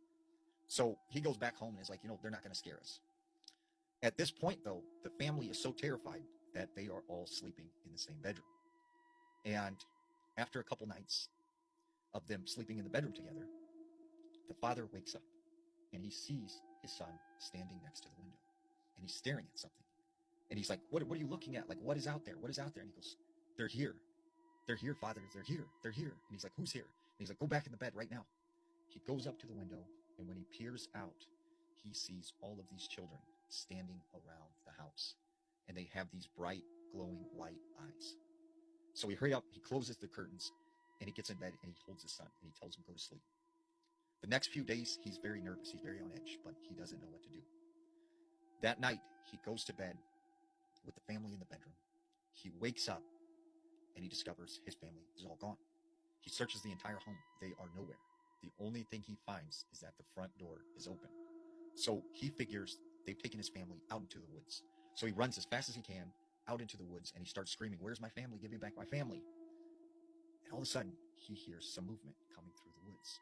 So he goes back home and is like, they're not going to scare us. At this point, though, the family is so terrified that they are all sleeping in the same bedroom. And after a couple nights of them sleeping in the bedroom together, the father wakes up and he sees his son standing next to the window and he's staring at something. And he's like, what are you looking at? Like, what is out there? What is out there? And he goes, they're here. They're here, Father. They're here. They're here. And he's like, who's here? And he's like, go back in the bed right now. He goes up to the window, and when he peers out, he sees all of these children standing around the house. And they have these bright, glowing white eyes. So he hurries up, he closes the curtains, and he gets in bed, and he holds his son, and he tells him to go to sleep. The next few days, he's very nervous. He's very on edge, but he doesn't know what to do. That night, he goes to bed with the family in the bedroom. He wakes up, and he discovers his family is all gone. He searches the entire home. They are nowhere. The only thing he finds is that the front door is open. So he figures they've taken his family out into the woods. So he runs as fast as he can out into the woods, and he starts screaming, where's my family? Give me back my family. And all of a sudden, he hears some movement coming through the woods.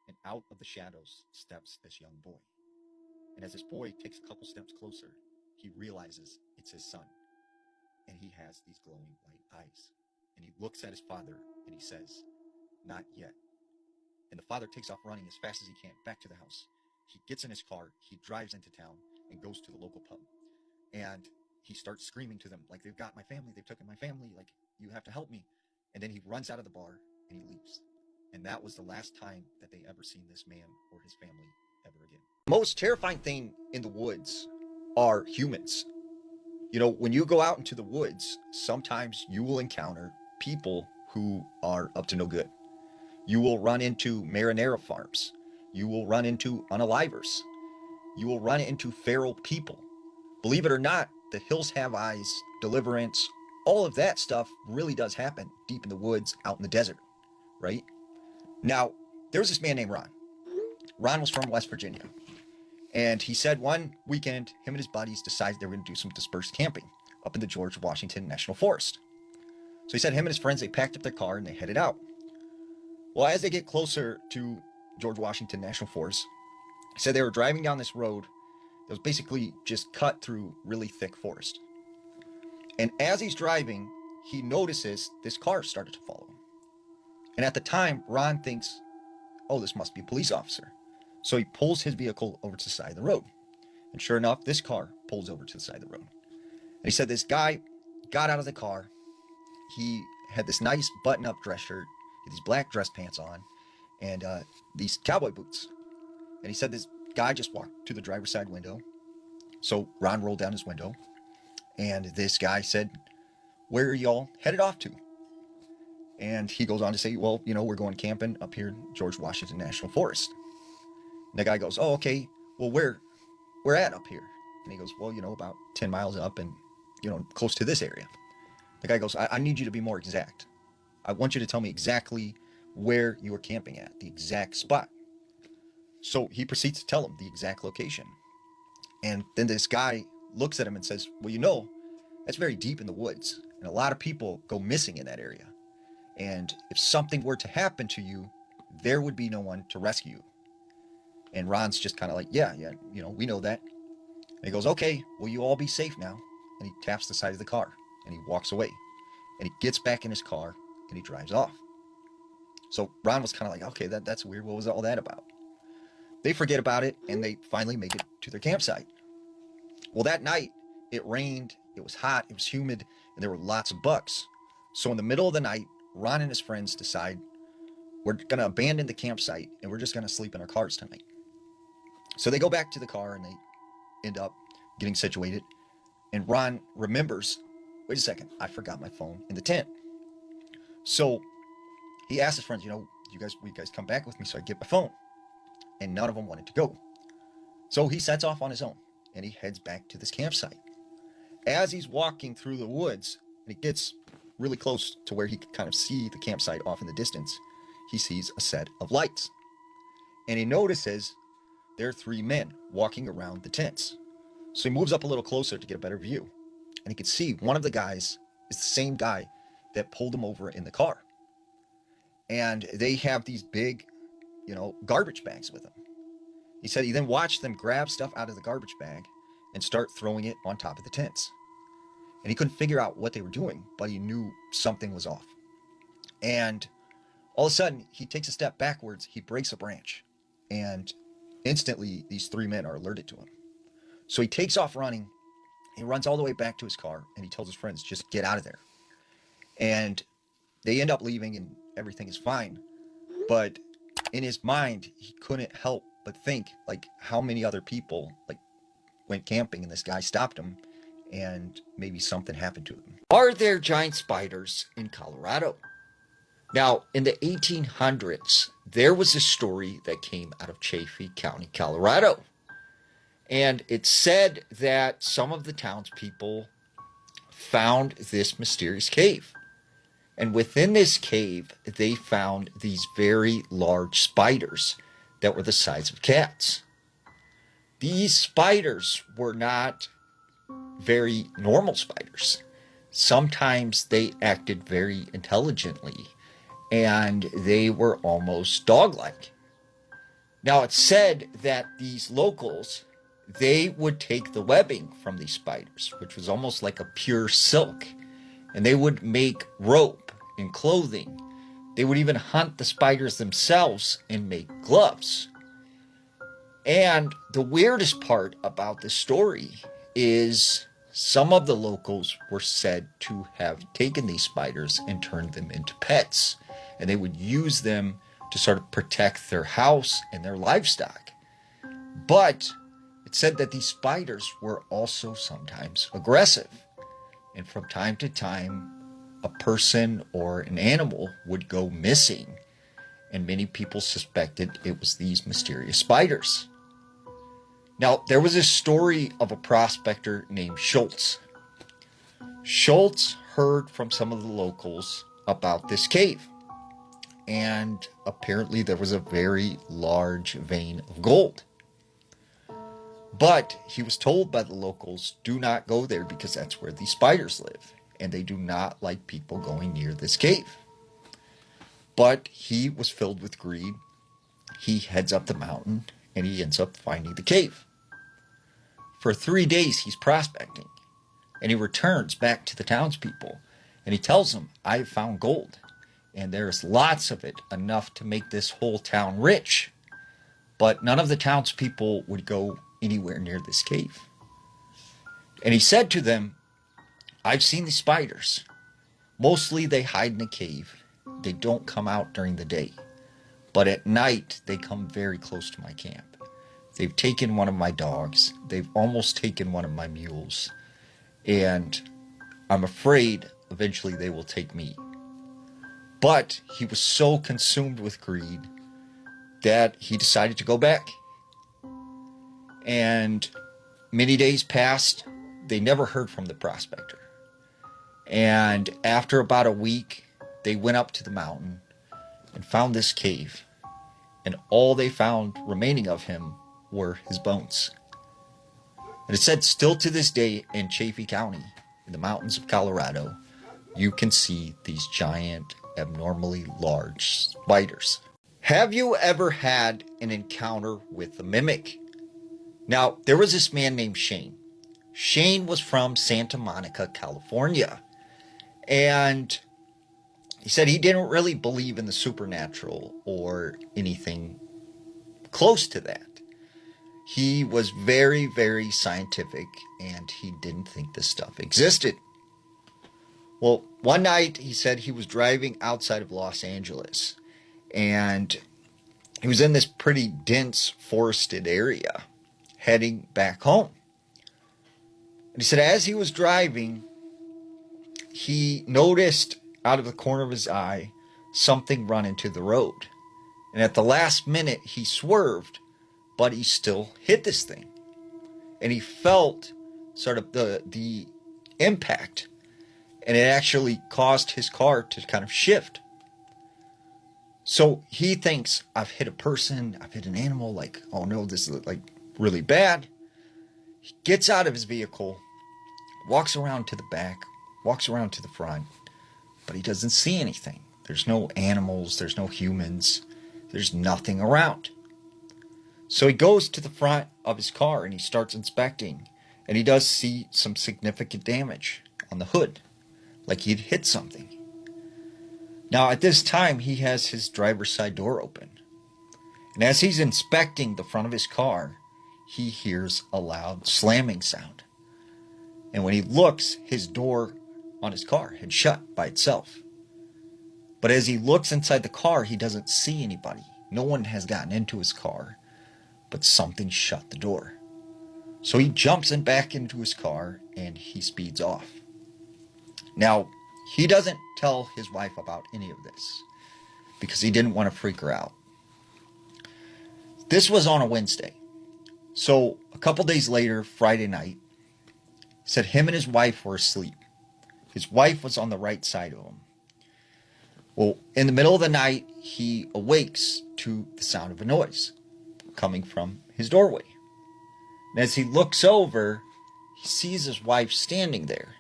And out of the shadows steps this young boy. And as this boy takes a couple steps closer, he realizes it's his son. And he has these glowing white eyes. And he looks at his father and he says, not yet. And the father takes off running as fast as he can back to the house. He gets in his car, he drives into town and goes to the local pub. And he starts screaming to them, like, they've got my family, they've taken my family, like, you have to help me. And then he runs out of the bar and he leaves. And that was the last time that they ever seen this man or his family ever again. The most terrifying thing in the woods are humans. When you go out into the woods, sometimes you will encounter people who are up to no good. You will run into marinara farms. You will run into unalivers. You will run into feral people. Believe it or not, the Hills Have Eyes, Deliverance, all of that stuff really does happen deep in the woods, out in the desert, right? Now, there was this man named Ron. Ron was from West Virginia. And he said one weekend, him and his buddies decided they were going to do some dispersed camping up in the George Washington National Forest. So he said him and his friends, they packed up their car and they headed out. Well, as they get closer to George Washington National Forest, he said they were driving down this road that was basically just cut through really thick forest. And as he's driving, he notices this car started to follow him. And at the time, Ron thinks, this must be a police officer. So he pulls his vehicle over to the side of the road. And sure enough, this car pulls over to the side of the road. And he said this guy got out of the car. He had this nice button-up dress shirt, these black dress pants on, and these cowboy boots. And he said this guy just walked to the driver's side window. So Ron rolled down his window, and this guy said, "Where are y'all headed off to?" And he goes on to say, "Well, we're going camping up here in George Washington National Forest." And the guy goes, "Oh, okay. Well, where at up here?" And he goes, "Well, about 10 miles up and, close to this area." The guy goes, I need you to be more exact. I want you to tell me exactly where you were camping at, the exact spot. So he proceeds to tell him the exact location. And then this guy looks at him and says, "Well, that's very deep in the woods, and a lot of people go missing in that area. And if something were to happen to you, there would be no one to rescue you." And Ron's just kind of like, yeah, we know that. And he goes, "Okay, well, you all be safe now." And he taps the side of the car, and he walks away. And he gets back in his car, and he drives off. So Ron was kind of like, okay, that's weird. What was all that about? They forget about it, and they finally make it to their campsite. Well, that night, it rained, it was hot, it was humid, and there were lots of bugs. So in the middle of the night, Ron and his friends decide, we're going to abandon the campsite, and we're just going to sleep in our cars tonight. So they go back to the car, and they end up getting situated. And Ron remembers, wait a second, I forgot my phone in the tent. So he asked his friends, will you guys come back with me so I get my phone? And none of them wanted to go. So he sets off on his own, and he heads back to this campsite. As he's walking through the woods, and he gets really close to where he can kind of see the campsite off in the distance, he sees a set of lights. And he notices there are 3 men walking around the tents. So he moves up a little closer to get a better view. And he can see one of the guys is the same guy that pulled him over in the car. And they have these big, garbage bags with them. He said he then watched them grab stuff out of the garbage bag and start throwing it on top of the tents. And he couldn't figure out what they were doing, but he knew something was off. And all of a sudden, he takes a step backwards, he breaks a branch, and instantly these 3 men are alerted to him. So he takes off running, he runs all the way back to his car, and he tells his friends, just get out of there. And they end up leaving, and everything is fine. But in his mind, he couldn't help but think, how many other people, went camping, and this guy stopped him, and maybe something happened to him. Are there giant spiders in Colorado? Now, in the 1800s, there was a story that came out of Chaffee County, Colorado. And it said that some of the townspeople found this mysterious cave. And within this cave, they found these very large spiders that were the size of cats. These spiders were not very normal spiders. Sometimes they acted very intelligently, and they were almost dog-like. Now, it's said that these locals, they would take the webbing from these spiders, which was almost like a pure silk, and they would make rope and clothing. They would even hunt the spiders themselves and make gloves. And the weirdest part about this story is some of the locals were said to have taken these spiders and turned them into pets, and they would use them to sort of protect their house and their livestock. But it said that these spiders were also sometimes aggressive, and from time to time, a person or an animal would go missing, and many people suspected it was these mysterious spiders. Now, there was a story of a prospector named Schultz. Schultz heard from some of the locals about this cave, and apparently there was a very large vein of gold. But he was told by the locals, do not go there because that's where these spiders live, and they do not like people going near this cave. But he was filled with greed. He heads up the mountain, and he ends up finding the cave. For 3 days, he's prospecting, and he returns back to the townspeople, and he tells them, I've found gold, and there's lots of it, enough to make this whole town rich. But none of the townspeople would go anywhere near this cave. And he said to them, I've seen the spiders. Mostly they hide in a cave. They don't come out during the day. But at night, they come very close to my camp. They've taken one of my dogs. They've almost taken one of my mules. And I'm afraid eventually they will take me. But he was so consumed with greed that he decided to go back. And many days passed. They never heard from the prospector. And after about a week, they went up to the mountain and found this cave. And all they found remaining of him were his bones. And it said still to this day in Chaffee County, in the mountains of Colorado, you can see these giant, abnormally large spiders. Have you ever had an encounter with a mimic? Now, there was this man named Shane. Shane was from Santa Monica, California. And he said he didn't really believe in the supernatural or anything close to that. He was very, very scientific, and he didn't think this stuff existed. Well, one night he said he was driving outside of Los Angeles, and he was in this pretty dense forested area, heading back home. And he said as he was driving, he noticed out of the corner of his eye something run into the road. And at the last minute, he swerved, but he still hit this thing. And he felt sort of the impact. And it actually caused his car to kind of shift. So he thinks, I've hit a person, I've hit an animal, like, oh no, this is like really bad. He gets out of his vehicle, walks around to the back, walks around to the front, but he doesn't see anything. There's no animals, there's no humans, there's nothing around. So he goes to the front of his car and he starts inspecting, and he does see some significant damage on the hood, like he'd hit something. Now at this time he has his driver's side door open, and as he's inspecting the front of his car, he hears a loud slamming sound. And when he looks, his door on his car had shut by itself. But as he looks inside the car, he doesn't see anybody. No one has gotten into his car, but something shut the door. So he jumps back into his car and he speeds off. Now, he doesn't tell his wife about any of this because he didn't want to freak her out. This was on a Wednesday. So a couple days later, Friday night, he said him and his wife were asleep. His wife was on the right side of him. Well, in the middle of the night, he awakes to the sound of a noise coming from his doorway. And as he looks over, he sees his wife standing there.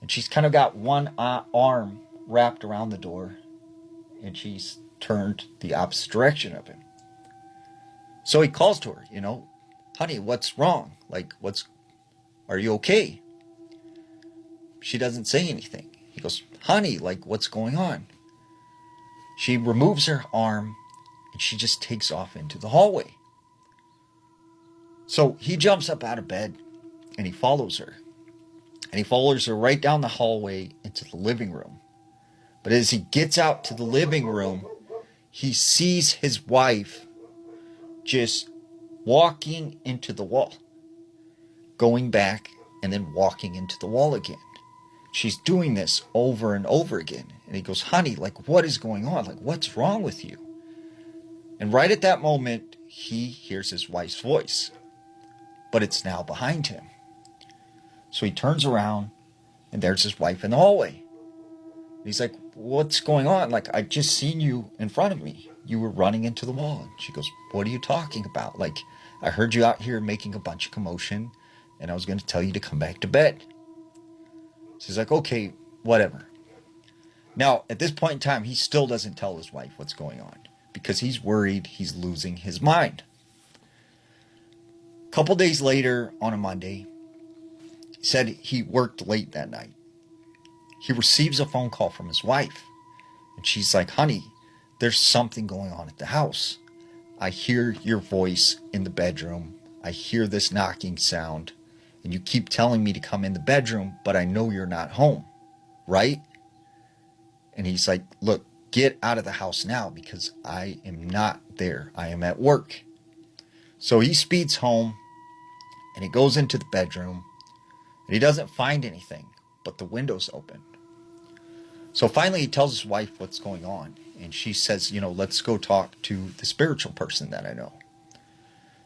And she's kind of got one arm wrapped around the door, and she's turned the opposite direction of him. So he calls to her, honey, what's wrong? Like, are you okay? She doesn't say anything. He goes, honey, like, what's going on? She removes her arm and she just takes off into the hallway. So he jumps up out of bed and he follows her. And he follows her right down the hallway into the living room. But as he gets out to the living room, he sees his wife just walking into the wall, going back and then walking into the wall again. She's doing this over and over again. And he goes, honey, like, what is going on? Like, what's wrong with you? And right at that moment, he hears his wife's voice, but it's now behind him. So he turns around and there's his wife in the hallway. And he's like, what's going on? Like, I just seen you in front of me. You were running into the wall. And she goes, what are you talking about? Like, I heard you out here making a bunch of commotion and I was going to tell you to come back to bed. So he's like, okay, whatever. Now, at this point in time, he still doesn't tell his wife what's going on because he's worried he's losing his mind. A couple days later, on a Monday, he said he worked late that night. He receives a phone call from his wife. And she's like, honey, there's something going on at the house. I hear your voice in the bedroom. I hear this knocking sound. And you keep telling me to come in the bedroom, but I know you're not home, right? And he's like, look, get out of the house now because I am not there. I am at work. So he speeds home and he goes into the bedroom and he doesn't find anything, but the window's open. So finally he tells his wife what's going on, and she says, let's go talk to the spiritual person that I know.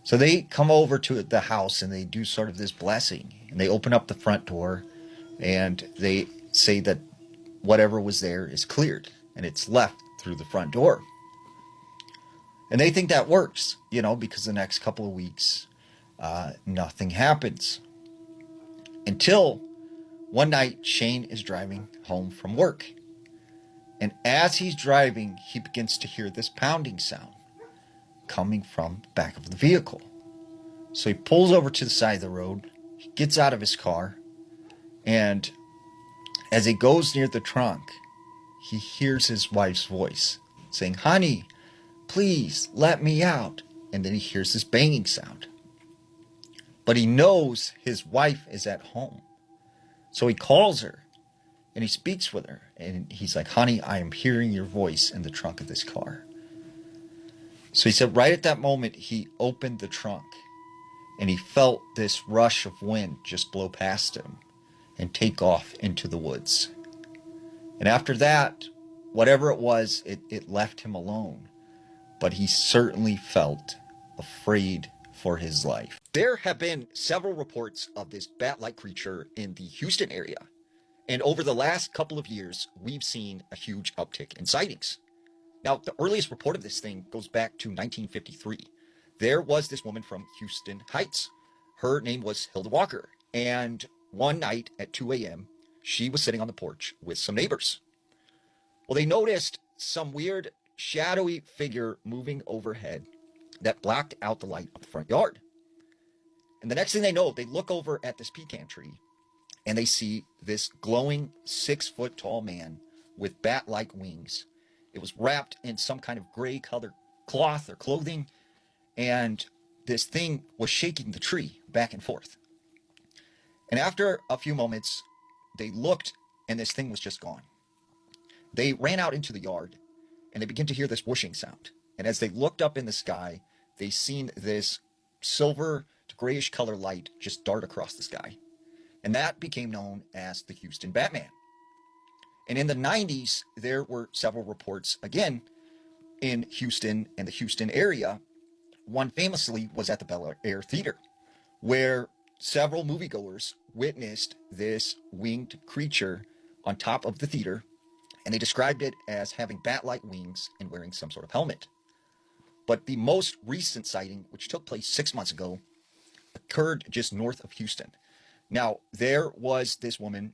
So they come over to the house and they do sort of this blessing, and they open up the front door and they say that whatever was there is cleared and it's left through the front door. And they think that works, because the next couple of weeks, nothing happens. Until one night, Shane is driving home from work. And as he's driving, he begins to hear this pounding sound coming from the back of the vehicle. So he pulls over to the side of the road, he gets out of his car, and as he goes near the trunk, he hears his wife's voice saying, "Honey, please let me out." And then he hears this banging sound. But he knows his wife is at home. So he calls her and he speaks with her. And he's like, "Honey, I am hearing your voice in the trunk of this car." So he said right at that moment, he opened the trunk and he felt this rush of wind just blow past him and take off into the woods. And after that, whatever it was, it left him alone. But he certainly felt afraid for his life. There have been several reports of this bat-like creature in the Houston area. And over the last couple of years, we've seen a huge uptick in sightings. Now, the earliest report of this thing goes back to 1953. There was this woman from Houston Heights. Her name was Hilda Walker. And one night at 2 a.m., she was sitting on the porch with some neighbors. Well, they noticed some weird, shadowy figure moving overhead that blocked out the light of the front yard. And the next thing they know, they look over at this pecan tree and they see this glowing 6-foot-tall man with bat-like wings. It was wrapped in some kind of gray colored cloth or clothing, and this thing was shaking the tree back and forth. And after a few moments, they looked and this thing was just gone. They ran out into the yard and they began to hear this whooshing sound. And as they looked up in the sky, they seen this silver to grayish color light just dart across the sky. And that became known as the Houston Batman. And in the 90s, there were several reports, again, in Houston and the Houston area. One famously was at the Bel Air Theater, where several moviegoers witnessed this winged creature on top of the theater, and they described it as having bat-like wings and wearing some sort of helmet. But the most recent sighting, which took place 6 months ago, occurred just north of Houston. Now, there was this woman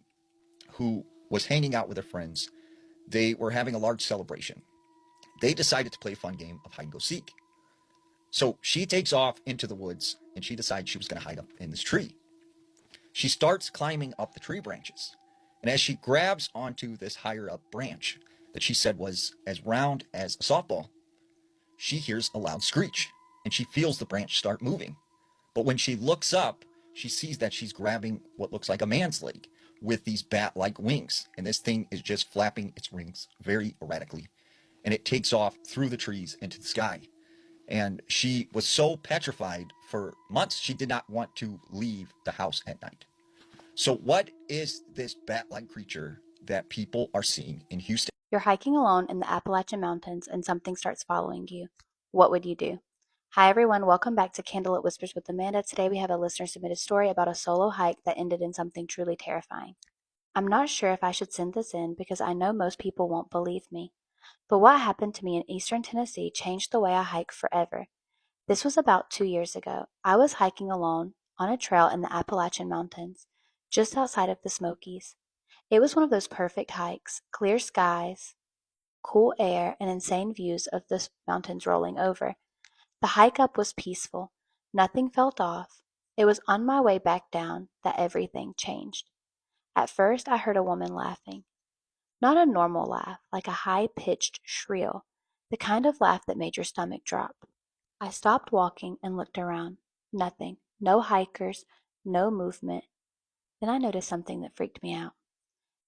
who was hanging out with her friends. They were having a large celebration. They decided to play a fun game of hide and go seek. So she takes off into the woods and she decides she was going to hide up in this tree. She starts climbing up the tree branches. And as she grabs onto this higher up branch that she said was as round as a softball, she hears a loud screech and she feels the branch start moving. But when she looks up, she sees that she's grabbing what looks like a man's leg with these bat-like wings. And this thing is just flapping its wings very erratically. And it takes off through the trees into the sky. And she was so petrified for months, she did not want to leave the house at night. So what is this bat-like creature that people are seeing in Houston? You're hiking alone in the Appalachian Mountains and something starts following you. What would you do? Hi everyone, welcome back to Candlelit Whispers with Amanda. Today we have a listener submitted story about a solo hike that ended in something truly terrifying. I'm not sure if I should send this in because I know most people won't believe me. But what happened to me in eastern Tennessee changed the way I hike forever. This was about 2 years ago. I was hiking alone on a trail in the Appalachian Mountains, just outside of the Smokies. It was one of those perfect hikes, clear skies, cool air, and insane views of the mountains rolling over. The hike up was peaceful. Nothing felt off. It was on my way back down that everything changed. At first, I heard a woman laughing. Not a normal laugh, like a high-pitched shrill, the kind of laugh that made your stomach drop. I stopped walking and looked around. Nothing. No hikers, no movement. Then I noticed something that freaked me out.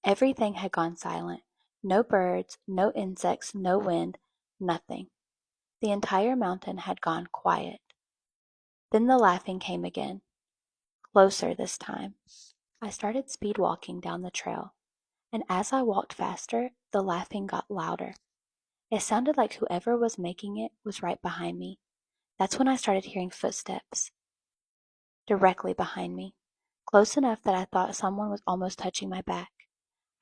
Everything had gone silent. No birds, no insects, no wind, nothing. The entire mountain had gone quiet. Then the laughing came again, closer this time. I started speed walking down the trail, and as I walked faster, the laughing got louder. It sounded like whoever was making it was right behind me. That's when I started hearing footsteps directly behind me, close enough that I thought someone was almost touching my back.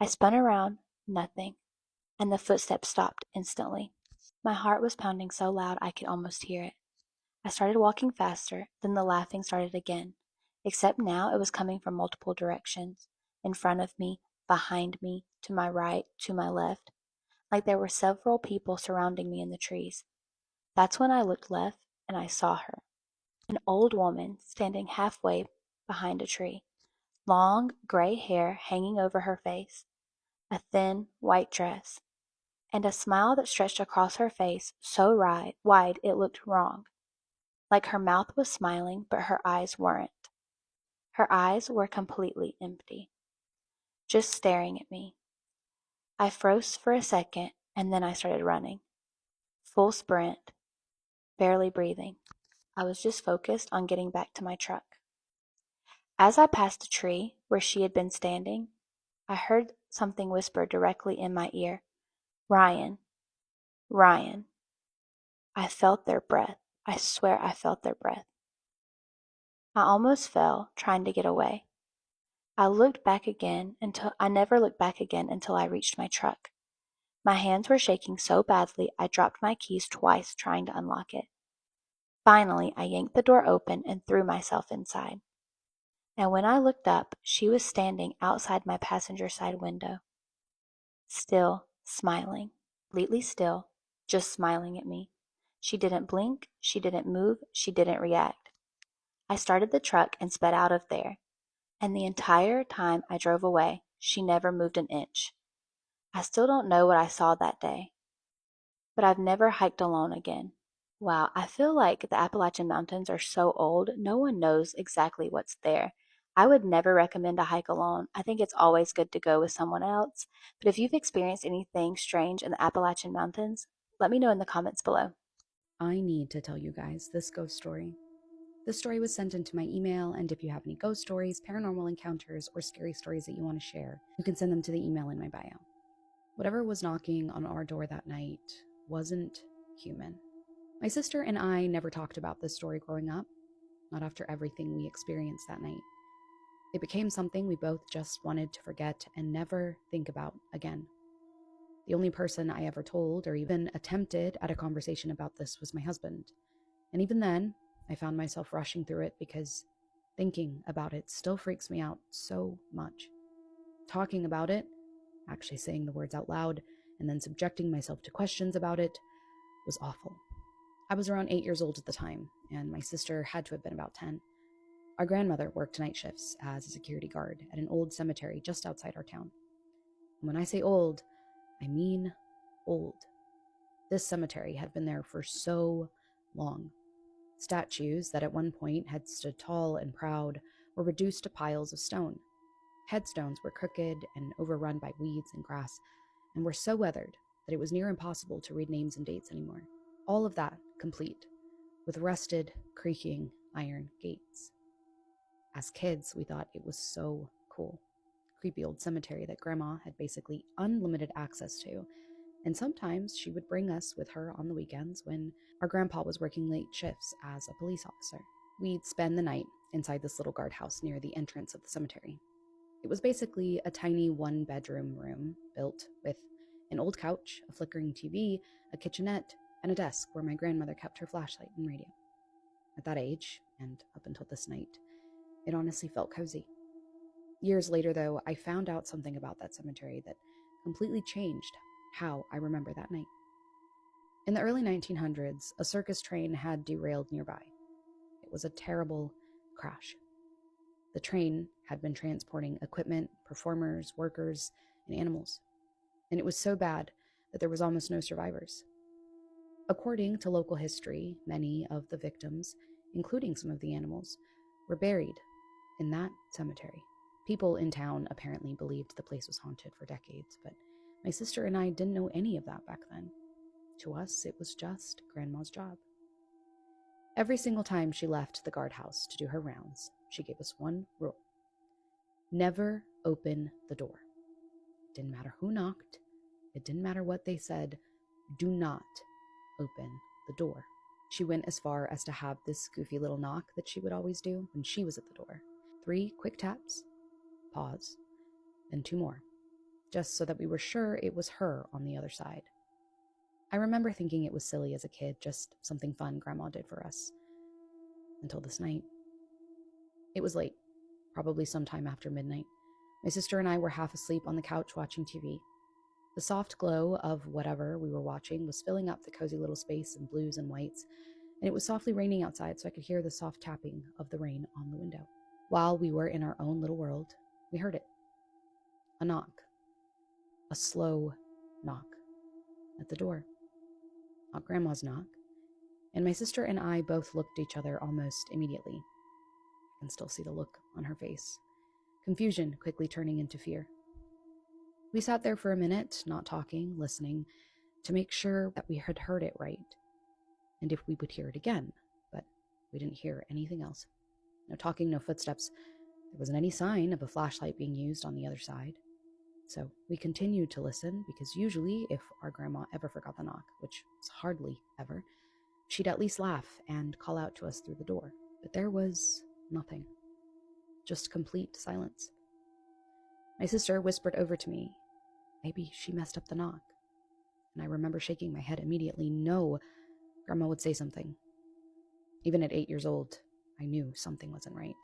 I spun around, nothing, and the footsteps stopped instantly. My heart was pounding so loud I could almost hear it. I started walking faster, then the laughing started again, except now it was coming from multiple directions, in front of me, behind me, to my right, to my left, like there were several people surrounding me in the trees. That's when I looked left and I saw her, an old woman standing halfway behind a tree, long gray hair hanging over her face, a thin white dress, and a smile that stretched across her face so wide it looked wrong. Like her mouth was smiling, but her eyes weren't. Her eyes were completely empty, just staring at me. I froze for a second, and then I started running. Full sprint, barely breathing. I was just focused on getting back to my truck. As I passed the tree where she had been standing, I heard something whisper directly in my ear. Ryan. Ryan. I felt their breath. I swear I felt their breath. I almost fell, trying to get away. I never looked back again until I reached my truck. My hands were shaking so badly I dropped my keys twice trying to unlock it. Finally, I yanked the door open and threw myself inside. And when I looked up, she was standing outside my passenger side window. Still, smiling. Completely still, just smiling at me. She didn't blink, she didn't move, she didn't react. I started the truck and sped out of there. And the entire time I drove away, she never moved an inch. I still don't know what I saw that day, but I've never hiked alone again. Wow, I feel like the Appalachian Mountains are so old, no one knows exactly what's there. I would never recommend a hike alone. I think it's always good to go with someone else. But if you've experienced anything strange in the Appalachian Mountains, let me know in the comments below. I need to tell you guys this ghost story. This story was sent into my email, and if you have any ghost stories, paranormal encounters, or scary stories that you want to share, you can send them to the email in my bio. Whatever was knocking on our door that night wasn't human. My sister and I never talked about this story growing up, not after everything we experienced that night. It became something we both just wanted to forget and never think about again. The only person I ever told or even attempted at a conversation about this was my husband. And even then, I found myself rushing through it because thinking about it still freaks me out so much. Talking about it, actually saying the words out loud, and then subjecting myself to questions about it was awful. I was around 8 years old at the time, and my sister had to have been about 10. Our grandmother worked night shifts as a security guard at an old cemetery just outside our town. And when I say old, I mean old. This cemetery had been there for so long. Statues that at one point had stood tall and proud were reduced to piles of stone. Headstones were crooked and overrun by weeds and grass, and were so weathered that it was near impossible to read names and dates anymore. All of that complete, with rusted, creaking iron gates. As kids, we thought it was so cool. Creepy old cemetery that Grandma had basically unlimited access to, and sometimes she would bring us with her on the weekends when our grandpa was working late shifts as a police officer. We'd spend the night inside this little guardhouse near the entrance of the cemetery. It was basically a tiny one-bedroom room built with an old couch, a flickering TV, a kitchenette, and a desk where my grandmother kept her flashlight and radio. At that age, and up until this night, it honestly felt cozy. Years later, though, I found out something about that cemetery that completely changed how I remember that night. In the early 1900s, a circus train had derailed nearby. It was a terrible crash. The train had been transporting equipment, performers, workers, and animals, and it was so bad that there was almost no survivors. According to local history, many of the victims, including some of the animals, were buried in that cemetery. People in town apparently believed the place was haunted for decades, but my sister and I didn't know any of that back then. To us, it was just Grandma's job. Every single time she left the guardhouse to do her rounds, she gave us one rule: never open the door. It didn't matter who knocked, it didn't matter what they said, do not open the door. She went as far as to have this goofy little knock that she would always do when she was at the door. 3 quick taps, pause, then 2 more, just so that we were sure it was her on the other side. I remember thinking it was silly as a kid, just something fun Grandma did for us. Until this night. It was late, probably sometime after midnight. My sister and I were half asleep on the couch watching TV. The soft glow of whatever we were watching was filling up the cozy little space in blues and whites, and it was softly raining outside, so I could hear the soft tapping of the rain on the window. While we were in our own little world, we heard it. A knock. A slow knock at the door. Not Grandma's knock. And my sister and I both looked at each other almost immediately. I can still see the look on her face. Confusion quickly turning into fear. We sat there for a minute, not talking, listening, to make sure that we had heard it right, and if we would hear it again, but we didn't hear anything else. No talking, no footsteps. There wasn't any sign of a flashlight being used on the other side. So we continued to listen, because usually if our grandma ever forgot the knock, which was hardly ever, she'd at least laugh and call out to us through the door. But there was nothing. Just complete silence. My sister whispered over to me, maybe she messed up the knock. And I remember shaking my head immediately. No, Grandma would say something. Even at 8 years old, I knew something wasn't right.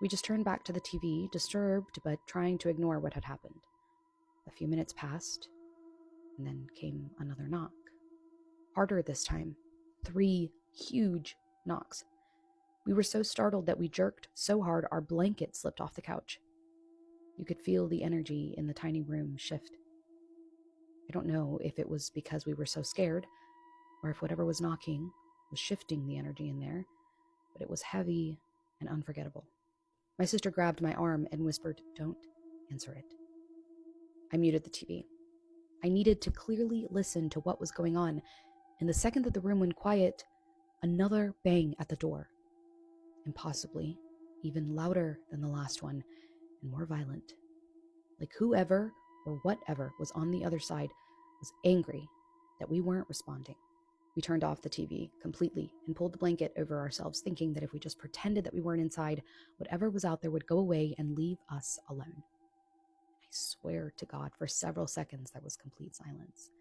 We just turned back to the TV, disturbed, but trying to ignore what had happened. A few minutes passed, and then came another knock. Harder this time. 3 huge knocks. We were so startled that we jerked so hard our blanket slipped off the couch. You could feel the energy in the tiny room shift. I don't know if it was because we were so scared, or if whatever was knocking was shifting the energy in there, but it was heavy and unforgettable. My sister grabbed my arm and whispered, "Don't answer it." I muted the TV. I needed to clearly listen to what was going on, and the second that the room went quiet, another bang at the door, and possibly even louder than the last one and more violent. Like whoever or whatever was on the other side was angry that we weren't responding. We turned off the TV completely and pulled the blanket over ourselves, thinking that if we just pretended that we weren't inside, whatever was out there would go away and leave us alone. I swear to God, for several seconds there was complete silence.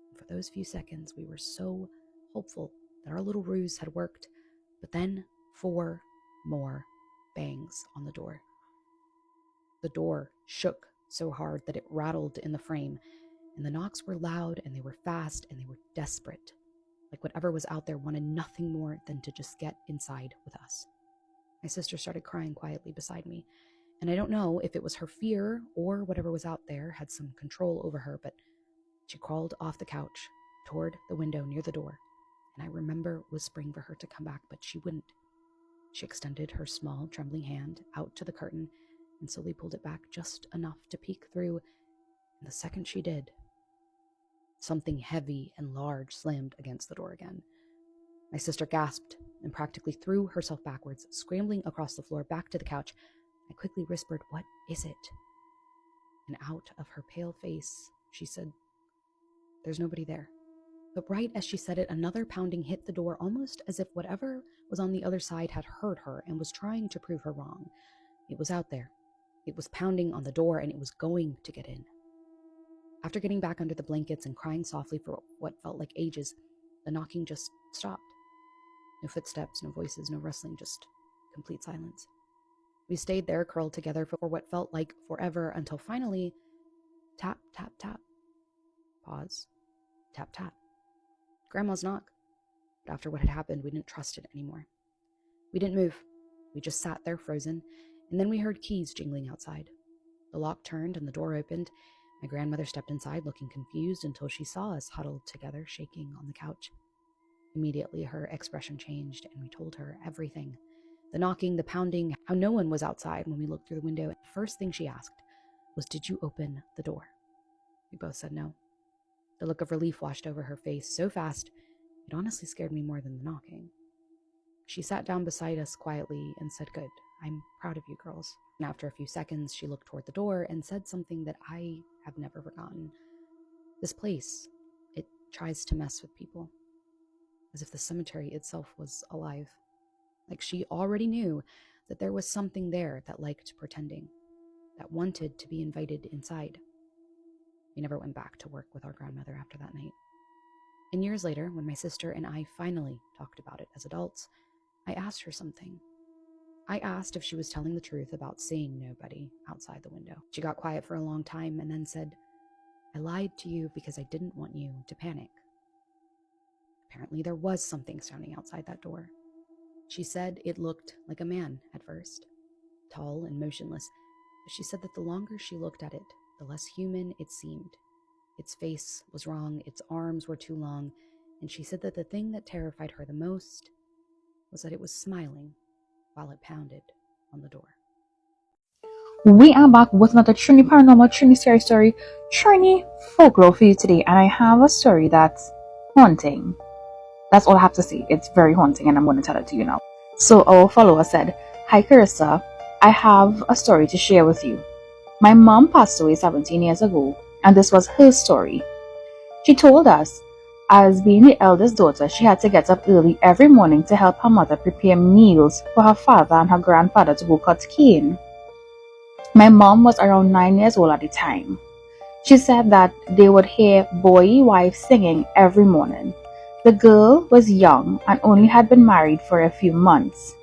And for those few seconds, we were so hopeful that our little ruse had worked. But then 4 more bangs on the door. The door shook so hard that it rattled in the frame, and the knocks were loud and they were fast and they were desperate. Like whatever was out there wanted nothing more than to just get inside with us. My sister started crying quietly beside me, and I don't know if it was her fear or whatever was out there had some control over her, but she crawled off the couch toward the window near the door, and I remember whispering for her to come back, but she wouldn't. She extended her small, trembling hand out to the curtain and slowly pulled it back just enough to peek through, and the second she did, something heavy and large slammed against the door again. My sister gasped and practically threw herself backwards, scrambling across the floor back to the couch. I quickly whispered, "What is it?" And out of her pale face, she said, "There's nobody there." But right as she said it, another pounding hit the door, almost as if whatever was on the other side had heard her and was trying to prove her wrong. It was out there. It was pounding on the door, and it was going to get in. After getting back under the blankets and crying softly for what felt like ages, the knocking just stopped. No footsteps, no voices, no rustling, just complete silence. We stayed there, curled together for what felt like forever, until finally, tap, tap, tap. Pause. Tap, tap. Grandma's knock. But after what had happened, we didn't trust it anymore. We didn't move. We just sat there frozen, and then we heard keys jingling outside. The lock turned and the door opened. My grandmother stepped inside, looking confused, until she saw us huddled together, shaking on the couch. Immediately, her expression changed, and we told her everything. The knocking, the pounding, how no one was outside when we looked through the window. And the first thing she asked was, "Did you open the door?" We both said no. The look of relief washed over her face so fast, it honestly scared me more than the knocking. She sat down beside us quietly and said, "Good. I'm proud of you girls." And after a few seconds, she looked toward the door and said something that I have never forgotten. "This place, it tries to mess with people." As if the cemetery itself was alive. Like she already knew that there was something there that liked pretending, that wanted to be invited inside. We never went back to work with our grandmother after that night. And years later, when my sister and I finally talked about it as adults, I asked her something. I asked if she was telling the truth about seeing nobody outside the window. She got quiet for a long time and then said, "I lied to you because I didn't want you to panic." Apparently there was something standing outside that door. She said it looked like a man at first, tall and motionless, but she said that the longer she looked at it, the less human it seemed. Its face was wrong, its arms were too long, and she said that the thing that terrified her the most was that it was smiling while it pounded on the door. We are back with another Trini Paranormal, Trini Scary Story, Trini Folklore for you today, and I have a story that's haunting. That's all I have to say. It's very haunting, and I'm going to tell it to you now. So our follower said, "Hi Carissa, I have a story to share with you. My mom passed away 17 years ago, and this was her story. She told us, as being the eldest daughter, she had to get up early every morning to help her mother prepare meals for her father and her grandfather to go cut cane. My mom was around 9 years old at the time. She said that they would hear boy wife singing every morning. The girl was young and only had been married for a few months.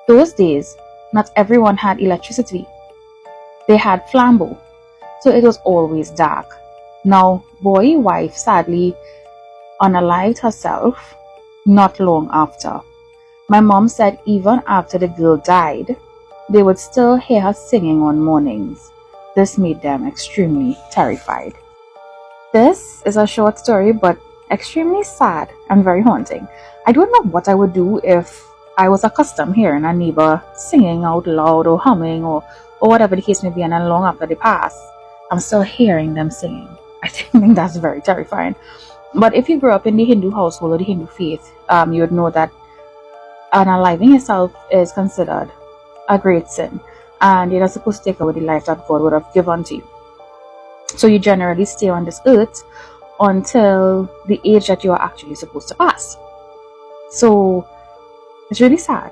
Those days, not everyone had electricity. They had flambeau, so it was always dark. Now, boy wife sadly unalived herself not long after. My mom said even after the girl died, they would still hear her singing on mornings. This made them extremely terrified." This is a short story, but extremely sad and very haunting. I don't know what I would do if I was accustomed hearing a neighbor singing out loud or humming or whatever the case may be, and then long after they pass, I'm still hearing them singing. I think that's very terrifying. But if you grew up in the Hindu household or the Hindu faith, you would know that unaliving yourself is considered a great sin, and you're not supposed to take away the life that God would have given to you. So you generally stay on this earth until the age that you are actually supposed to pass. So it's really sad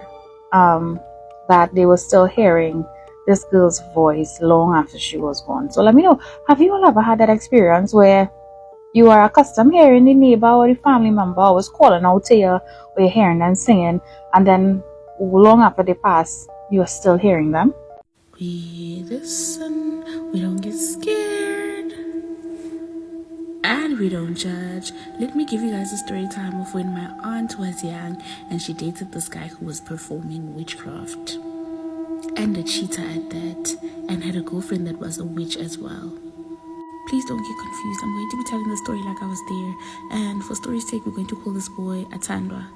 that they were still hearing this girl's voice long after she was gone. So let me know, have you all ever had that experience where you are accustomed hearing the neighbor or the family member always calling out to you, or you're hearing them singing, and then long after they pass, you're still hearing them? We listen, we don't get scared, and we don't judge. Let me give you guys a story time of when my aunt was young and she dated this guy who was performing witchcraft, and a cheater at that, and had a girlfriend that was a witch as well. Please don't get confused. I'm going to be telling the story like I was there, and for story's sake, we're going to call this boy Atandwa.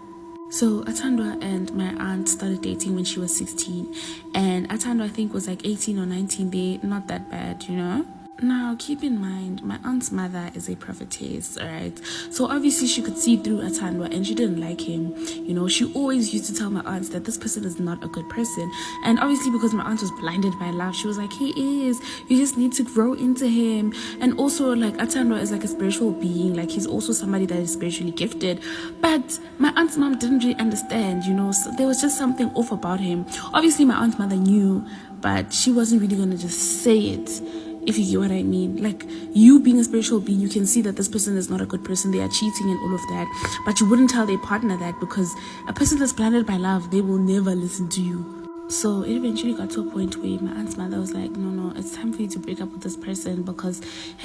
So Atandwa and my aunt started dating when she was 16, and Atandwa I think was like 18 or 19. They not that bad, you know. Now, keep in mind, my aunt's mother is a prophetess, alright? So obviously she could see through Atandwa and she didn't like him. You know, she always used to tell my aunts that this person is not a good person. And obviously because my aunt was blinded by love, she was like, he is. You just need to grow into him. And also, like, Atandwa is like a spiritual being. Like, he's also somebody that is spiritually gifted. But my aunt's mom didn't really understand, you know, so there was just something off about him. Obviously my aunt's mother knew, but she wasn't really going to just say it. If you get what I mean. Like, you being a spiritual being, you can see that this person is not a good person, they are cheating and all of that, but you wouldn't tell their partner that, because a person that's blinded by love, they will never listen to you. So it eventually got to a point where my aunt's mother was like, no, it's time for you to break up with this person, because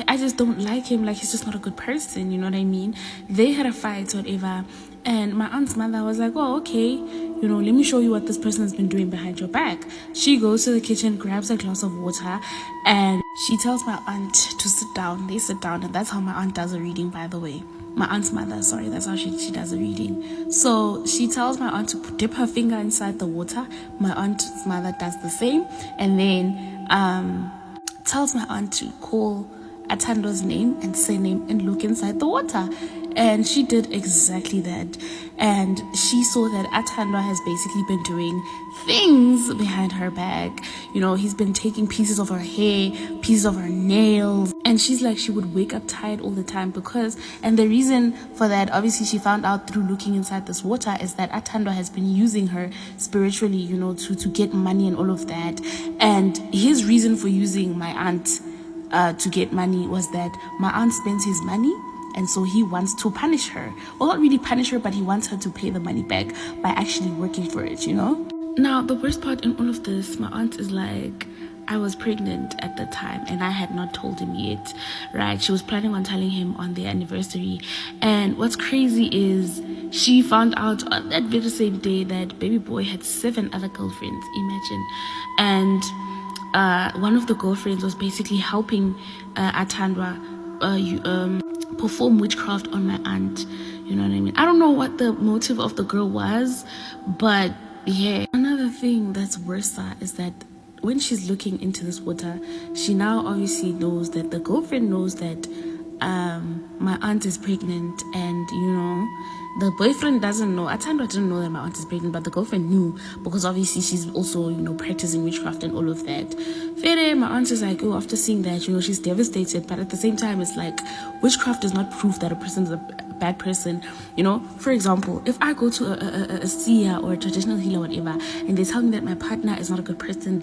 I just don't like him. Like, he's just not a good person, you know what I mean? They had a fight or whatever, and my aunt's mother was like, well, okay, you know, let me show you what this person has been doing behind your back. She goes to the kitchen, grabs a glass of water, and she tells my aunt to sit down. They sit down, and that's how my aunt does a reading, by the way. My aunt's mother, sorry, that's how she does a reading. So she tells my aunt to dip her finger inside the water. My aunt's mother does the same, and then tells my aunt to call Atando's name and surname and look inside the water. And she did exactly that. And she saw that Atandwa has basically been doing things behind her back. You know, he's been taking pieces of her hair, pieces of her nails. And she's like, she would wake up tired all the time because, and the reason for that, obviously she found out through looking inside this water, is that Atandwa has been using her spiritually, you know, to get money and all of that. And his reason for using my aunt to get money was that my aunt spends his money, and so he wants to punish her. Well, not really punish her, but he wants her to pay the money back by actually working for it, you know? Now, the worst part in all of this, my aunt is like, I was pregnant at the time and I had not told him yet, right? She was planning on telling him on their anniversary. And what's crazy is she found out on that very same day that baby boy had 7 other girlfriends, imagine. And one of the girlfriends was basically helping Atandwa perform witchcraft on my aunt. You know what I mean? I don't know what the motive of the girl was, but yeah. Another thing that's worse is that when she's looking into this water, she now obviously knows that the girlfriend knows that my aunt is pregnant, and you know, the boyfriend doesn't know. Atandwa didn't know that my aunt is pregnant, but the girlfriend knew because obviously she's also, you know, practicing witchcraft and all of that. Fede, my aunt is like, oh, after seeing that, you know, she's devastated, but at the same time, it's like witchcraft is not proof that a person is a bad person. You know, for example, if I go to a seer or a traditional healer, whatever, and they tell me that my partner is not a good person,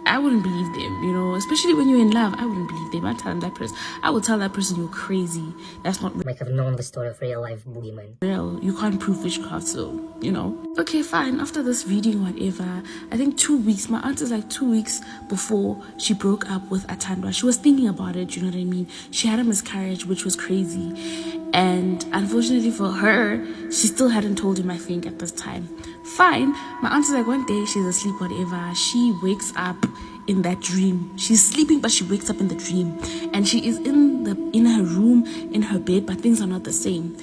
I wouldn't believe them, you know, especially when you're in love. I wouldn't believe them. I would tell that person you're crazy. That's not might have known the story of real life boogeyman. real. You can't prove witchcraft, so, you know. Okay, fine. After this reading, whatever, I think 2 weeks, my aunt is like 2 weeks before she broke up with Atandwa. She was thinking about it, you know what I mean? She had a miscarriage, which was crazy. And unfortunately for her, she still hadn't told him, I think, at this time. Fine. My aunt is like, one day she's asleep, whatever. She wakes up in that dream. She's sleeping, but she wakes up in the dream. And she is in her room, in her bed, but things are not the same.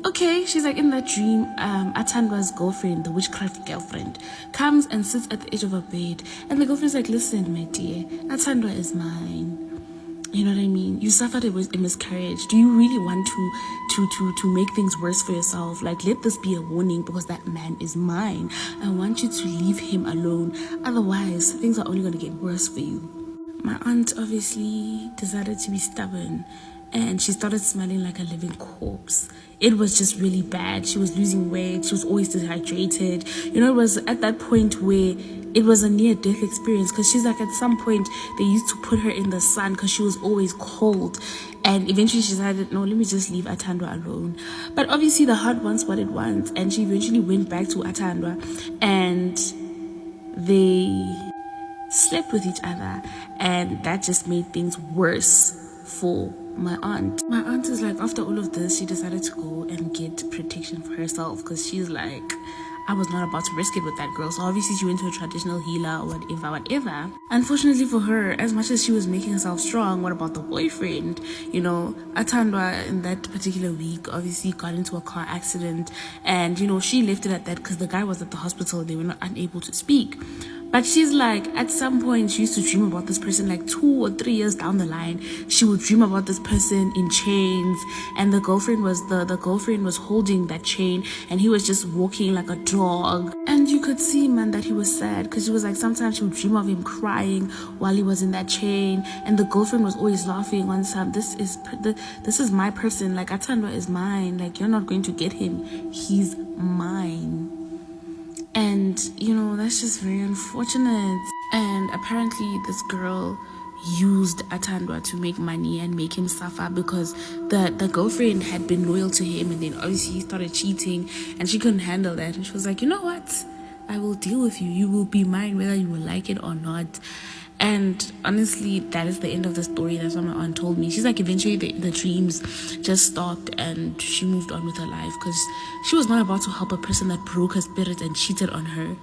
Okay, she's like in that dream, Atandwa's girlfriend, the witchcraft girlfriend, comes and sits at the edge of her bed. And the girlfriend's like, listen, my dear, Atandwa is mine. You know what I mean? You suffered a miscarriage. Do you really want to make things worse for yourself? Like, let this be a warning, because that man is mine. I want you to leave him alone. Otherwise, things are only going to get worse for you. My aunt obviously decided to be stubborn, and she started smelling like a living corpse. It was just really bad. She was losing weight. She was always dehydrated. You know, it was at that point where it was a near-death experience, because she's like, at some point, they used to put her in the sun because she was always cold. And eventually she decided, no, let me just leave Atandwa alone. But obviously the heart wants what it wants, and she eventually went back to Atandwa, and they slept with each other, and that just made things worse for my aunt. My aunt is like, after all of this, she decided to go and get protection for herself, because she's like, I was not about to risk it with that girl. So obviously she went to a traditional healer or whatever. Unfortunately for her, as much as she was making herself strong, what about the boyfriend? You know, Atandwa in that particular week obviously got into a car accident, and you know, she left it at that because the guy was at the hospital. They were not unable to speak. But she's like, at some point, she used to dream about this person, like 2 or 3 years down the line. She would dream about this person in chains, and the girlfriend was holding that chain, and he was just walking like a dog. And you could see, man, that he was sad, because she was like, sometimes she would dream of him crying while he was in that chain, and the girlfriend was always laughing on some, this is my person, like, Atandwa is mine, like, you're not going to get him, he's mine. And you know, that's just very unfortunate. And apparently this girl used Atandwa to make money and make him suffer, because the girlfriend had been loyal to him, and then obviously he started cheating, and she couldn't handle that, and she was like, you know what, I will deal with you. You will be mine whether you will like it or not. And honestly, that is the end of the story. That's what my aunt told me. She's like, eventually the dreams just stopped, and she moved on with her life, because she was not about to help a person that broke her spirit and cheated on her.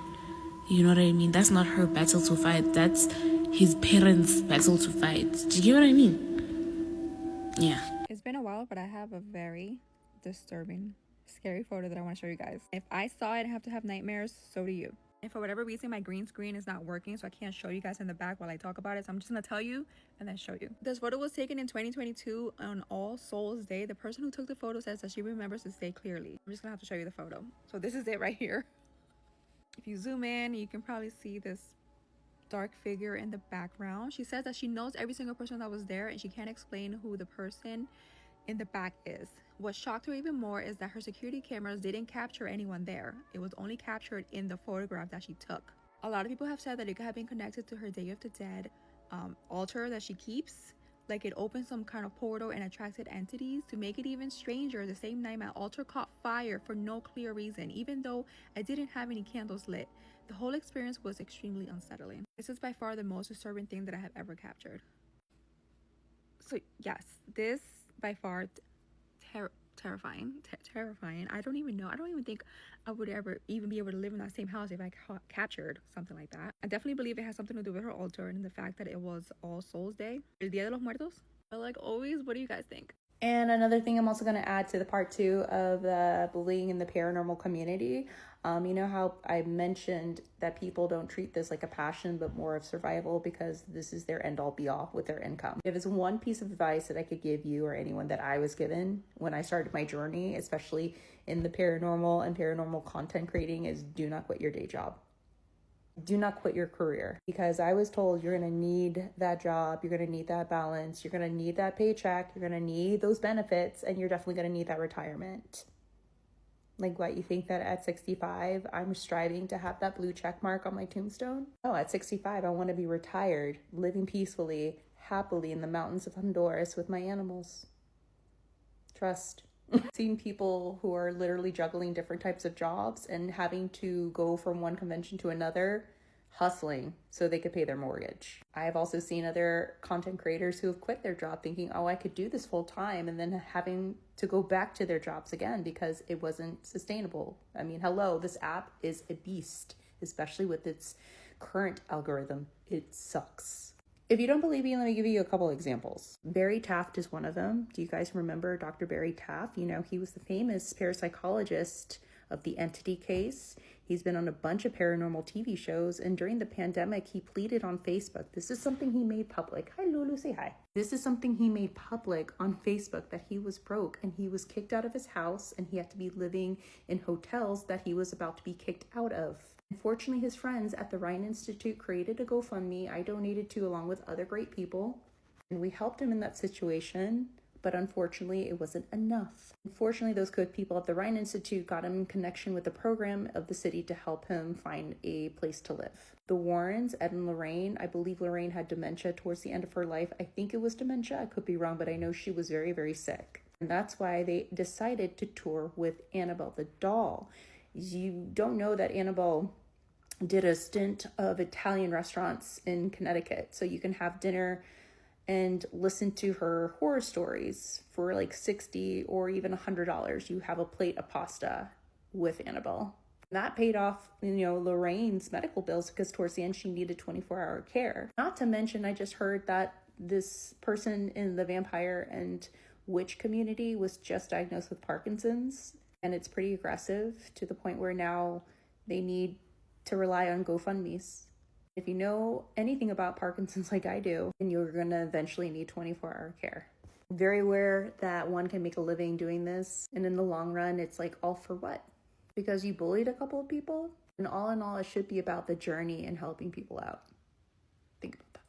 You know what I mean? That's not her battle to fight. That's his parents' battle to fight. Do you get what I mean? Yeah. It's been a while, but I have a very disturbing, scary photo that I want to show you guys. If I saw it and have to have nightmares, so do you. And for whatever reason, my green screen is not working, so I can't show you guys in the back while I talk about it. So I'm just gonna tell you and then show you. This photo was taken in 2022 on All Souls Day. The person who took the photo says that she remembers this day clearly. I'm just gonna have to show you the photo. So this is it right here. If you zoom in, you can probably see this dark figure in the background. She says that she knows every single person that was there and she can't explain who the person in the back is. What shocked her even more is that her security cameras didn't capture anyone there. It was only captured in the photograph that she took. A lot of people have said that it could have been connected to her Day of the Dead altar that she keeps. Like it opened some kind of portal and attracted entities. To make it even stranger, the same night my altar caught fire for no clear reason, even though I didn't have any candles lit. The whole experience was extremely unsettling. This is by far the most disturbing thing that I have ever captured. So yes, this by far terrifying. I don't even think I would ever even be able to live in that same house if I captured something like that. I definitely believe it has something to do with her altar and the fact that it was All Souls Day, El Día de los Muertos. But like always, what do you guys think? And another thing I'm also going to add to the part 2 of the bullying in the paranormal community. You know how I mentioned that people don't treat this like a passion, but more of survival because this is their end all be all with their income. If it's one piece of advice that I could give you or anyone that I was given when I started my journey, especially in the paranormal and paranormal content creating, is do not quit your day job. Do not quit your career, because I was told you're going to need that job, you're going to need that balance, you're going to need that paycheck, you're going to need those benefits, and you're definitely going to need that retirement. Like what, you think that at 65, I'm striving to have that blue check mark on my tombstone? No, at 65, I want to be retired, living peacefully, happily in the mountains of Honduras with my animals. Trust. Seen people who are literally juggling different types of jobs and having to go from one convention to another, hustling so they could pay their mortgage. I've also seen other content creators who have quit their job thinking, oh, I could do this full time, and then having to go back to their jobs again because it wasn't sustainable. I mean, hello, this app is a beast, especially with its current algorithm. It sucks. If you don't believe me, let me give you a couple examples. Barry Taft is one of them. Do you guys remember Dr. Barry Taft? You know, he was the famous parapsychologist of the Entity case. He's been on a bunch of paranormal TV shows, and during the pandemic, he pleaded on Facebook. This is something he made public. Hi, Lulu, say hi. This is something he made public on Facebook, that he was broke and he was kicked out of his house and he had to be living in hotels that he was about to be kicked out of. Unfortunately, his friends at the Rhine Institute created a GoFundMe. I donated to along with other great people, and we helped him in that situation. But unfortunately, it wasn't enough. Unfortunately, those good people at the Rhine Institute got him in connection with the program of the city to help him find a place to live. The Warrens, Ed and Lorraine, I believe Lorraine had dementia towards the end of her life. I think it was dementia. I could be wrong, but I know she was very, very sick. And that's why they decided to tour with Annabelle the doll. You don't know that Annabelle did a stint of Italian restaurants in Connecticut. So you can have dinner and listen to her horror stories for like $60 or even $100. You have a plate of pasta with Annabelle. That paid off, Lorraine's medical bills because towards the end she needed 24-hour care. Not to mention, I just heard that this person in the vampire and witch community was just diagnosed with Parkinson's, and it's pretty aggressive to the point where now they need to rely on GoFundMes. If you know anything about Parkinson's like I do, then you're going to eventually need 24-hour care. Very aware that one can make a living doing this, and in the long run, it's like all for what? Because you bullied a couple of people? And all in all, it should be about the journey and helping people out. Think about that.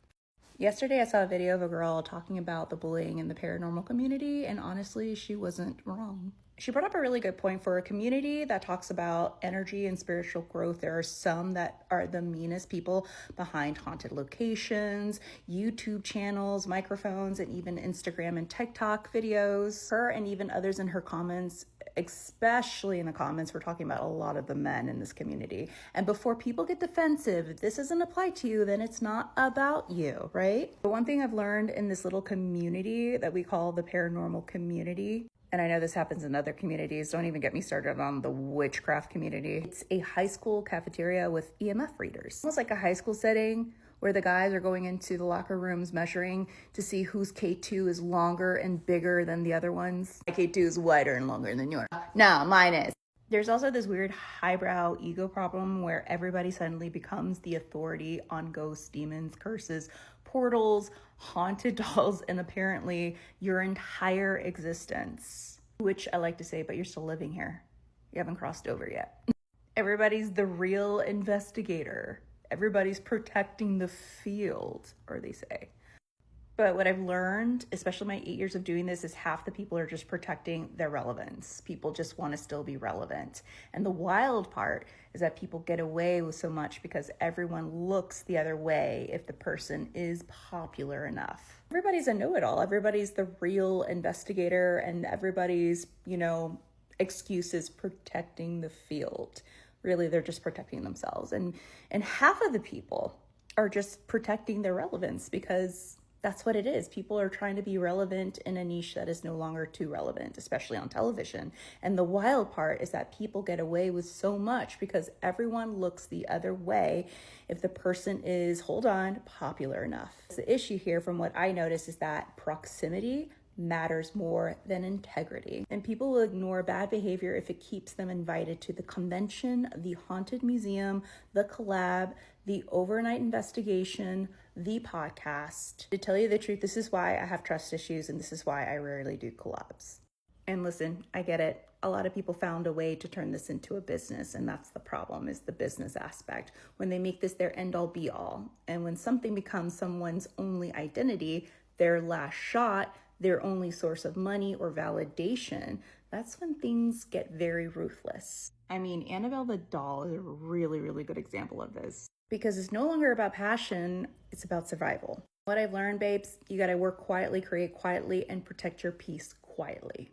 Yesterday, I saw a video of a girl talking about the bullying in the paranormal community, and honestly, she wasn't wrong. She brought up a really good point. For a community that talks about energy and spiritual growth, there are some that are the meanest people behind haunted locations, YouTube channels, microphones, and even Instagram and TikTok videos. Her and even others in her comments, especially in the comments, we're talking about a lot of the men in this community. And before people get defensive, if this doesn't apply to you, then it's not about you, right? But one thing I've learned in this little community that we call the paranormal community, and I know this happens in other communities, don't even get me started on the witchcraft community. It's a high school cafeteria with EMF readers. Almost like a high school setting where the guys are going into the locker rooms measuring to see whose K2 is longer and bigger than the other ones. My K2 is wider and longer than yours. No, mine is. There's also this weird highbrow ego problem where everybody suddenly becomes the authority on ghosts, demons, curses, portals, haunted dolls, and apparently your entire existence. Which I like to say, but you're still living here. You haven't crossed over yet. Everybody's the real investigator. Everybody's protecting the field, or they say. But what I've learned, especially my 8 years of doing this, is half the people are just protecting their relevance. People just want to still be relevant. And the wild part is that people get away with so much because everyone looks the other way if the person is popular enough. Everybody's a know-it-all. Everybody's the real investigator, and everybody's, excuse is protecting the field. Really, they're just protecting themselves. And half of the people are just protecting their relevance because that's what it is. People are trying to be relevant in a niche that is no longer too relevant, especially on television. And the wild part is that people get away with so much because everyone looks the other way if the person is, hold on, popular enough. The issue here, from what I notice, is that proximity matters more than integrity. And people will ignore bad behavior if it keeps them invited to the convention, the haunted museum, the collab, the overnight investigation, the podcast. To tell you the truth, this is why I have trust issues, and this is why I rarely do collabs. And listen, I get it. A lot of people found a way to turn this into a business, and that's the problem, is the business aspect. When they make this their end all be all, and when something becomes someone's only identity, their last shot, their only source of money or validation, that's when things get very ruthless. I mean, Annabelle the doll is a really, really good example of this because it's no longer about passion, it's about survival. What I've learned, babes, you gotta work quietly, create quietly, and protect your peace quietly.